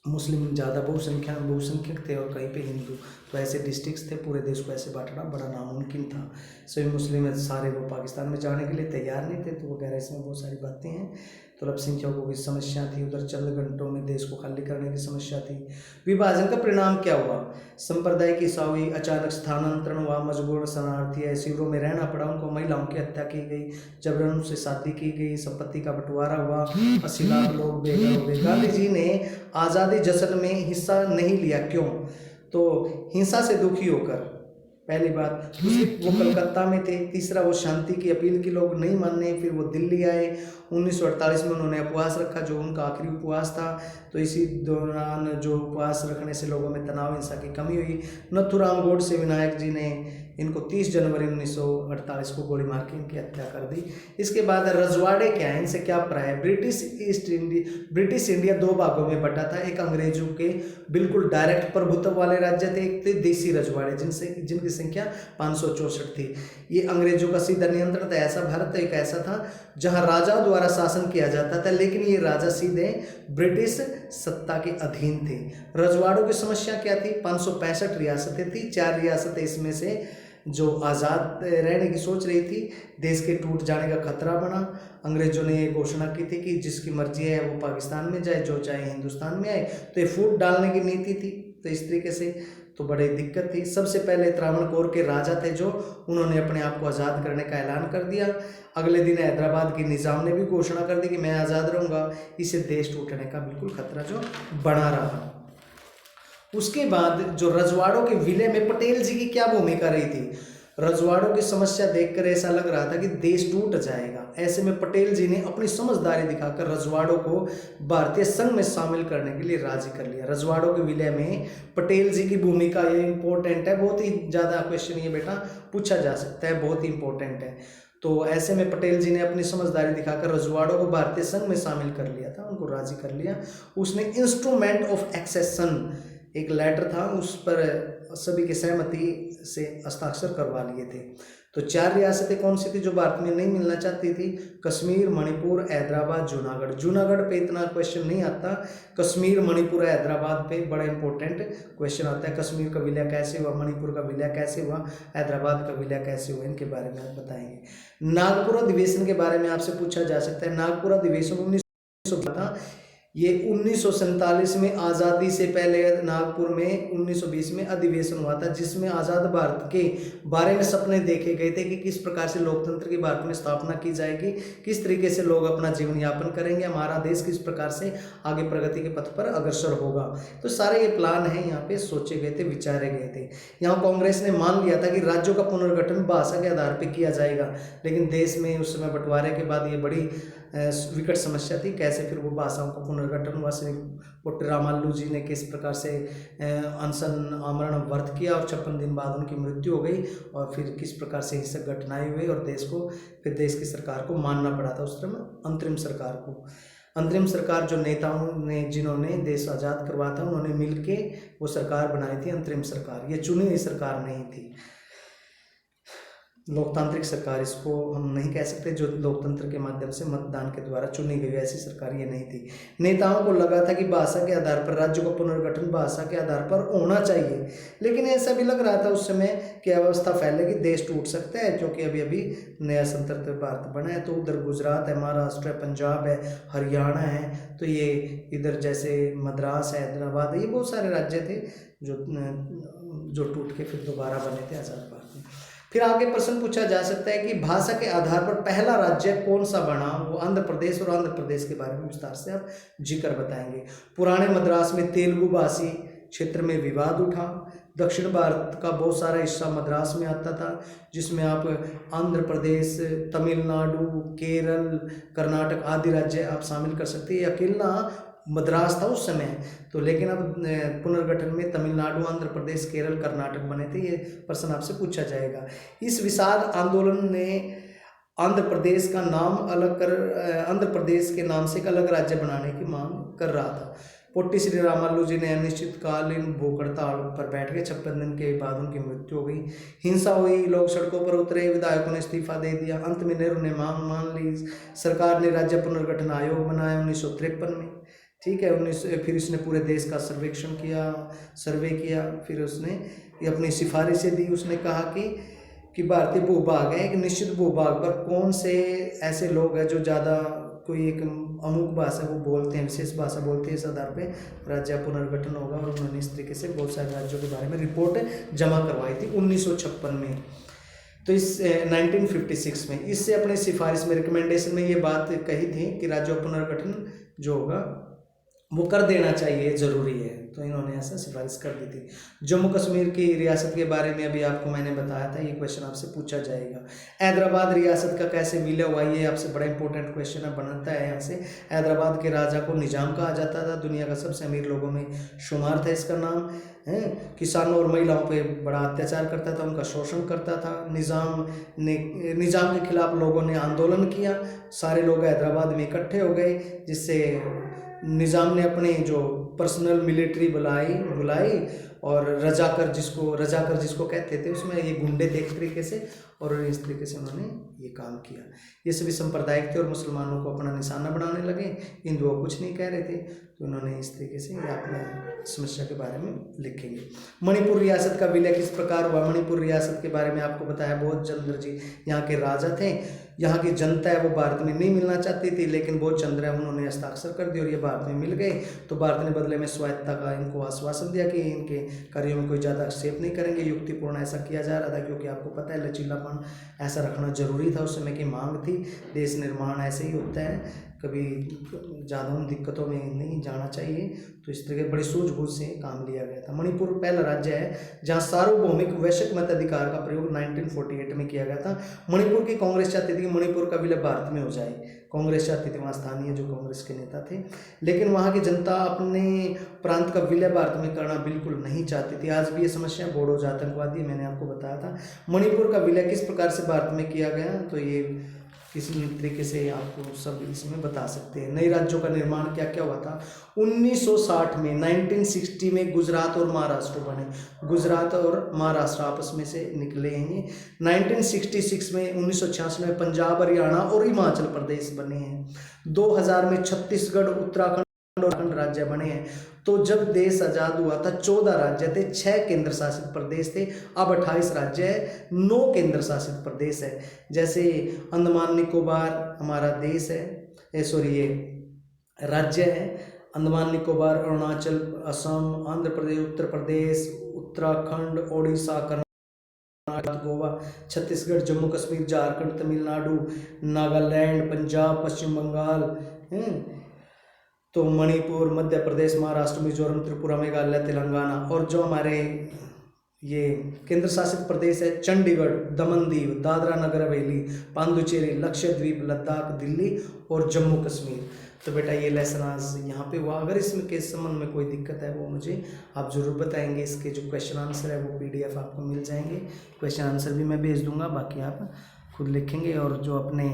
मुस्लिम ज़्यादा बहुसंख्यक थे और कहीं पे हिंदू, तो ऐसे डिस्ट्रिक्ट्स थे, पूरे देश को ऐसे बांटना बड़ा नामुमकिन था। सभी मुस्लिम सारे वो पाकिस्तान में जाने के लिए तैयार नहीं थे, तो वगैरह इसमें बहुत सारी बातें हैं। तो अल्पसंख्यकों की समस्या थी, उधर चंद घंटों में देश को खाली करने की समस्या थी। विभाजन का परिणाम क्या हुआ, सांप्रदायिक ईसाई अचानक स्थानांतरण हुआ, मजबूर शरणार्थी है शिविरों में रहना पड़ा, उनको महिलाओं की हत्या की गई, जबरन उनसे शादी की गई, संपत्ति का बंटवारा हुआ, 80 लाख लोग बेघर हो गए। गांधी जी ने आज़ादी जश्न में हिस्सा नहीं लिया, क्यों, तो हिंसा से दुखी होकर, पहली बात। दूसरी, वो कलकत्ता में थे। तीसरा, वो शांति की अपील की लोग नहीं मानने, फिर वो दिल्ली आए। 1948 में उन्होंने उपवास रखा, जो उनका आखिरी उपवास था। तो इसी दौरान जो उपवास रखने से लोगों में तनाव, हिंसा की कमी हुई। नथुराम गोडसे विनायक जी ने इनको 30 जनवरी 1948 को गोली मार के इनकी हत्या कर दी। इसके बाद रजवाड़े क्या है, इनसे क्या प्राय, ब्रिटिश इंडिया 2 भागों में बटा था। एक अंग्रेजों के बिल्कुल डायरेक्ट प्रभुत्व वाले राज्य थे, एक थे देसी रजवाड़े जिनकी संख्या 564 थी। ये अंग्रेजों का सीधा नियंत्रण था। ऐसा भारत एक ऐसा था जहां राजाओं द्वारा शासन किया जाता था, लेकिन ये राजा सीधे ब्रिटिश सत्ता के अधीन थे। रजवाड़ों की समस्या क्या थी, 565 रियासतें थी, 4 रियासतें इसमें से जो आज़ाद रहने की सोच रही थी, देश के टूट जाने का खतरा बना। अंग्रेजों ने ये घोषणा की थी कि जिसकी मर्जी है वो पाकिस्तान में जाए, जो चाहे हिंदुस्तान में आए, तो ये फूट डालने की नीति थी। तो इस तरीके से तो बड़ी दिक्कत थी। सबसे पहले त्रावणकोर के राजा थे, जो उन्होंने अपने आप को आज़ाद करने का ऐलान कर दिया। अगले दिन हैदराबाद की निज़ाम ने भी घोषणा कर दी कि मैं आज़ाद रहूँगा। इससे देश टूटने का बिल्कुल खतरा जो बना रहा। उसके बाद जो रजवाड़ों के विलय में पटेल जी की क्या भूमिका रही थी। रजवाड़ों की समस्या देखकर ऐसा लग रहा था कि देश टूट जाएगा। ऐसे में पटेल जी ने अपनी समझदारी दिखाकर रजवाड़ों को भारतीय संघ में शामिल करने के लिए राजी कर लिया। रजवाड़ों के विलय में पटेल जी की भूमिका ये इंपॉर्टेंट है, बहुत ही ज़्यादा क्वेश्चन ये बेटा पूछा जा सकता है, बहुत ही इंपॉर्टेंट है। तो ऐसे में पटेल जी ने अपनी समझदारी दिखाकर रजवाड़ों को भारतीय संघ में शामिल कर लिया था, उनको राजी कर लिया। उसने इंस्ट्रूमेंट ऑफ एक्सेशन एक लेटर था, उस पर सभी की सहमति से हस्ताक्षर करवा लिए थे। तो 4 रियासतें कौन सी थी जो भारत में नहीं मिलना चाहती थी? कश्मीर, मणिपुर, हैदराबाद, जूनागढ़। जूनागढ़ पे इतना क्वेश्चन नहीं आता, कश्मीर, मणिपुर, हैदराबाद पे बड़ा इंपॉर्टेंट क्वेश्चन आता है। कश्मीर का विलय कैसे हुआ, मणिपुर का विलय कैसे हुआ, हैदराबाद का विलय कैसे हुआ, इनके बारे में आप बताएंगे। नागपुर अधिवेशन के बारे में आपसे पूछा जा सकता है। नागपुर अधिवेशन 1900 था, ये 1947 में आज़ादी से पहले नागपुर में 1920 में अधिवेशन हुआ था, जिसमें आज़ाद भारत के बारे में सपने देखे गए थे कि किस प्रकार से लोकतंत्र की भारत में स्थापना की जाएगी, किस तरीके से लोग अपना जीवन यापन करेंगे, हमारा देश किस प्रकार से आगे प्रगति के पथ पर अग्रसर होगा। तो सारे ये प्लान हैं यहाँ पे सोचे गए थे, विचारे गए थे। यहाँ कांग्रेस ने मान लिया था कि राज्यों का पुनर्गठन भाषा के आधार पर किया जाएगा, लेकिन देश में उस समय बंटवारे के बाद ये बड़ी विकट समस्या थी, कैसे फिर वो भाषाओं का पुनर्गठन हुआ। श्री पुट्ट रामालू जी ने किस प्रकार से अनशन आमरण व्रत किया और 56 दिन बाद उनकी मृत्यु हो गई, और फिर किस प्रकार से हिंसक घटनाएं हुई और देश को फिर देश की सरकार को मानना पड़ा था उस समय अंतरिम सरकार को। अंतरिम सरकार जो नेताओं ने जिन्होंने देश आज़ाद करवाया था उन्होंने मिलके वो सरकार बनाई थी अंतरिम सरकार, ये चुनी हुई सरकार नहीं थी। लोकतांत्रिक सरकार इसको हम नहीं कह सकते, जो लोकतंत्र के माध्यम से मतदान के द्वारा चुनी गई ऐसी सरकार ये नहीं थी। नेताओं को लगा था कि भाषा के आधार पर राज्यों का पुनर्गठन भाषा के आधार पर होना चाहिए, लेकिन ऐसा भी लग रहा था उस समय कि अवस्था फैलेगी, देश टूट सकता है, क्योंकि अभी अभी नया स्वतंत्र भारत बना है। तो उधर गुजरात है, महाराष्ट्र है, पंजाब है, हरियाणा है, तो ये इधर जैसे मद्रास है, हैदराबाद है, ये बहुत सारे राज्य थे जो टूट के फिर दोबारा बने थे आज़ाद भारत में। फिर आगे प्रश्न पूछा जा सकता है कि भाषा के आधार पर पहला राज्य कौन सा बना, वो आंध्र प्रदेश, और आंध्र प्रदेश के बारे में विस्तार से आप जिक्र बताएंगे। पुराने मद्रास में तेलुगु भाषी क्षेत्र में विवाद उठा। दक्षिण भारत का बहुत सारा हिस्सा मद्रास में आता था, जिसमें आप आंध्र प्रदेश, तमिलनाडु, केरल, कर्नाटक आदि राज्य आप शामिल कर सकते हैं। अकेला मद्रास था उस समय, तो लेकिन अब पुनर्गठन में तमिलनाडु, आंध्र प्रदेश, केरल, कर्नाटक बने थे। ये प्रश्न आपसे पूछा जाएगा। इस विशाल आंदोलन ने आंध्र प्रदेश का नाम अलग कर आंध्र प्रदेश के नाम से एक अलग राज्य बनाने की मांग कर रहा था। पोट्टी श्री रामालू जी ने अनिश्चितकालीन भूख हड़ताल पर बैठ गए। 56 दिन के बाद उनकी मृत्यु हो गई। हिंसा हुई, लोग सड़कों पर उतरे, विधायकों ने इस्तीफा दे दिया। अंत में नेहरू ने मांग मान ली। सरकार ने राज्य पुनर्गठन आयोग बनाया 1953 में, ठीक है। फिर इसने पूरे देश का सर्वे किया, फिर उसने अपनी सिफारिशें दी। उसने कहा कि भारतीय भूभाग है, एक निश्चित भूभाग पर कौन से ऐसे लोग हैं जो ज़्यादा कोई एक अमुक भाषा वो बोलते हैं, विशेष भाषा बोलते हैं, इस आधार पे राज्य पुनर्गठन होगा। और उन्होंने इस तरीके से बहुत सारे राज्यों के बारे में रिपोर्ट जमा करवाई थी 1956 में। तो इस 1956 में इससे अपने सिफारिश में, रिकमेंडेशन में ये बात कही थी कि राज्यों का पुनर्गठन जो होगा वो कर देना चाहिए, ज़रूरी है। तो इन्होंने ऐसा सिफारिश कर दी थी। जम्मू कश्मीर की रियासत के बारे में अभी आपको मैंने बताया था, ये क्वेश्चन आपसे पूछा जाएगा। हैदराबाद रियासत का कैसे विलय हुआ, ये आपसे बड़ा इंपॉर्टेंट क्वेश्चन है, बनता है यहाँ से। हैदराबाद के राजा को निजाम कहा जाता था, दुनिया का सबसे अमीर लोगों में शुमार था इसका नाम है। किसानों और महिलाओं पे बड़ा अत्याचार करता था, उनका शोषण करता था। निजाम के खिलाफ लोगों ने आंदोलन किया, सारे लोग हैदराबाद में इकट्ठे हो गए, जिससे निज़ाम ने अपने जो पर्सनल मिलिट्री बुलाई और रजाकर जिसको कहते थे, उसमें ये गुंडे थे एक तरीके से, और इस तरीके से उन्होंने ये काम किया। ये सभी सांप्रदायिक थे और मुसलमानों को अपना निशाना बनाने लगे, हिंदुओं को कुछ नहीं कह रहे थे। तो उन्होंने इस तरीके से ये अपने समस्या के बारे में लिखेंगे। मणिपुर रियासत का विलय किस प्रकार हुआ, मणिपुर रियासत के बारे में आपको बताया, बोध चंद्र जी यहाँ के राजा थे। यहाँ की जनता है वो भारत में नहीं मिलना चाहती थी, लेकिन बोध चंद्र है उन्होंने हस्ताक्षर कर दिए और ये भारत में मिल गए। तो भारत ने बदले में स्वायत्तता का इनको आश्वासन दिया कि इनके कार्यों में कोई ज़्यादा हस्तक्षेप नहीं करेंगे। युक्तिपूर्ण ऐसा किया जा रहा था, क्योंकि आपको पता है लचीलापन ऐसा रखना जरूरी था, उस समय की मांग थी। देश निर्माण ऐसे ही होता है कभी ज़्यादा उन दिक्कतों में नहीं जाना चाहिए। तो इस तरह के बड़ी सूझबूझ से काम लिया गया था। मणिपुर पहला राज्य है जहाँ सार्वभौमिक वैश्विक मताधिकार का प्रयोग 1948 में किया गया था। मणिपुर की कांग्रेस चाहती थी कि मणिपुर का विलय भारत में हो जाए। कांग्रेस चाहती थी, वहाँ स्थानीय जो कांग्रेस के नेता थे, लेकिन वहाँ की जनता अपने प्रांत का विलय भारत में करना बिल्कुल नहीं चाहती थी। आज भी ये समस्या बोडो आतंकवादी, मैंने आपको बताया था। मणिपुर का विलय किस प्रकार से भारत में किया गया, तो ये किसी तरीके से आपको सब इसमें बता सकते हैं। नए राज्यों का निर्माण क्या क्या हुआ था 1960 में, 1960 में गुजरात और महाराष्ट्र बने। गुजरात और महाराष्ट्र आपस में से निकले हैं। 1966 में, 1966 में पंजाब, हरियाणा और हिमाचल प्रदेश बने हैं। 2000 में छत्तीसगढ़, उत्तराखंड और राज्य बने हैं। तो जब देश आज़ाद हुआ था 14 राज्य थे, 6 केंद्र शासित प्रदेश थे। अब 28 राज्य है, 9 केंद्र शासित प्रदेश है। जैसे अंडमान निकोबार हमारा देश है, सॉरी ये राज्य है। अंडमान निकोबार, अरुणाचल, असम, आंध्र प्रदेश, उत्तर प्रदेश, उत्तराखंड, ओडिशा, कर्नाटक, गोवा, छत्तीसगढ़, जम्मू कश्मीर, झारखंड, तमिलनाडु, नागालैंड, पंजाब, पश्चिम बंगाल, तो मणिपुर, मध्य प्रदेश, महाराष्ट्र, मिजोरम, त्रिपुरा, मेघालय, तेलंगाना। और जो हमारे ये केंद्र शासित प्रदेश है, चंडीगढ़, दमन दीव, दादरा नगर हवेली, पांडुचेरी, लक्षद्वीप, लद्दाख, दिल्ली और जम्मू कश्मीर। तो बेटा ये लेसन आज यहाँ पे हुआ। अगर इसमें के संबंध में कोई दिक्कत है वो मुझे आप ज़रूर बताएंगे। इसके जो क्वेश्चन आंसर है वो PDF आपको मिल जाएंगे। क्वेश्चन आंसर भी मैं भेज दूंगा, बाकी आप खुद लिखेंगे और जो अपने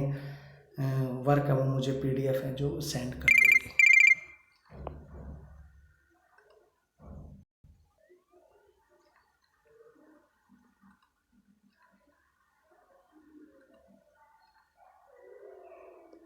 वर्क है वो मुझे PDF है जो सेंड कर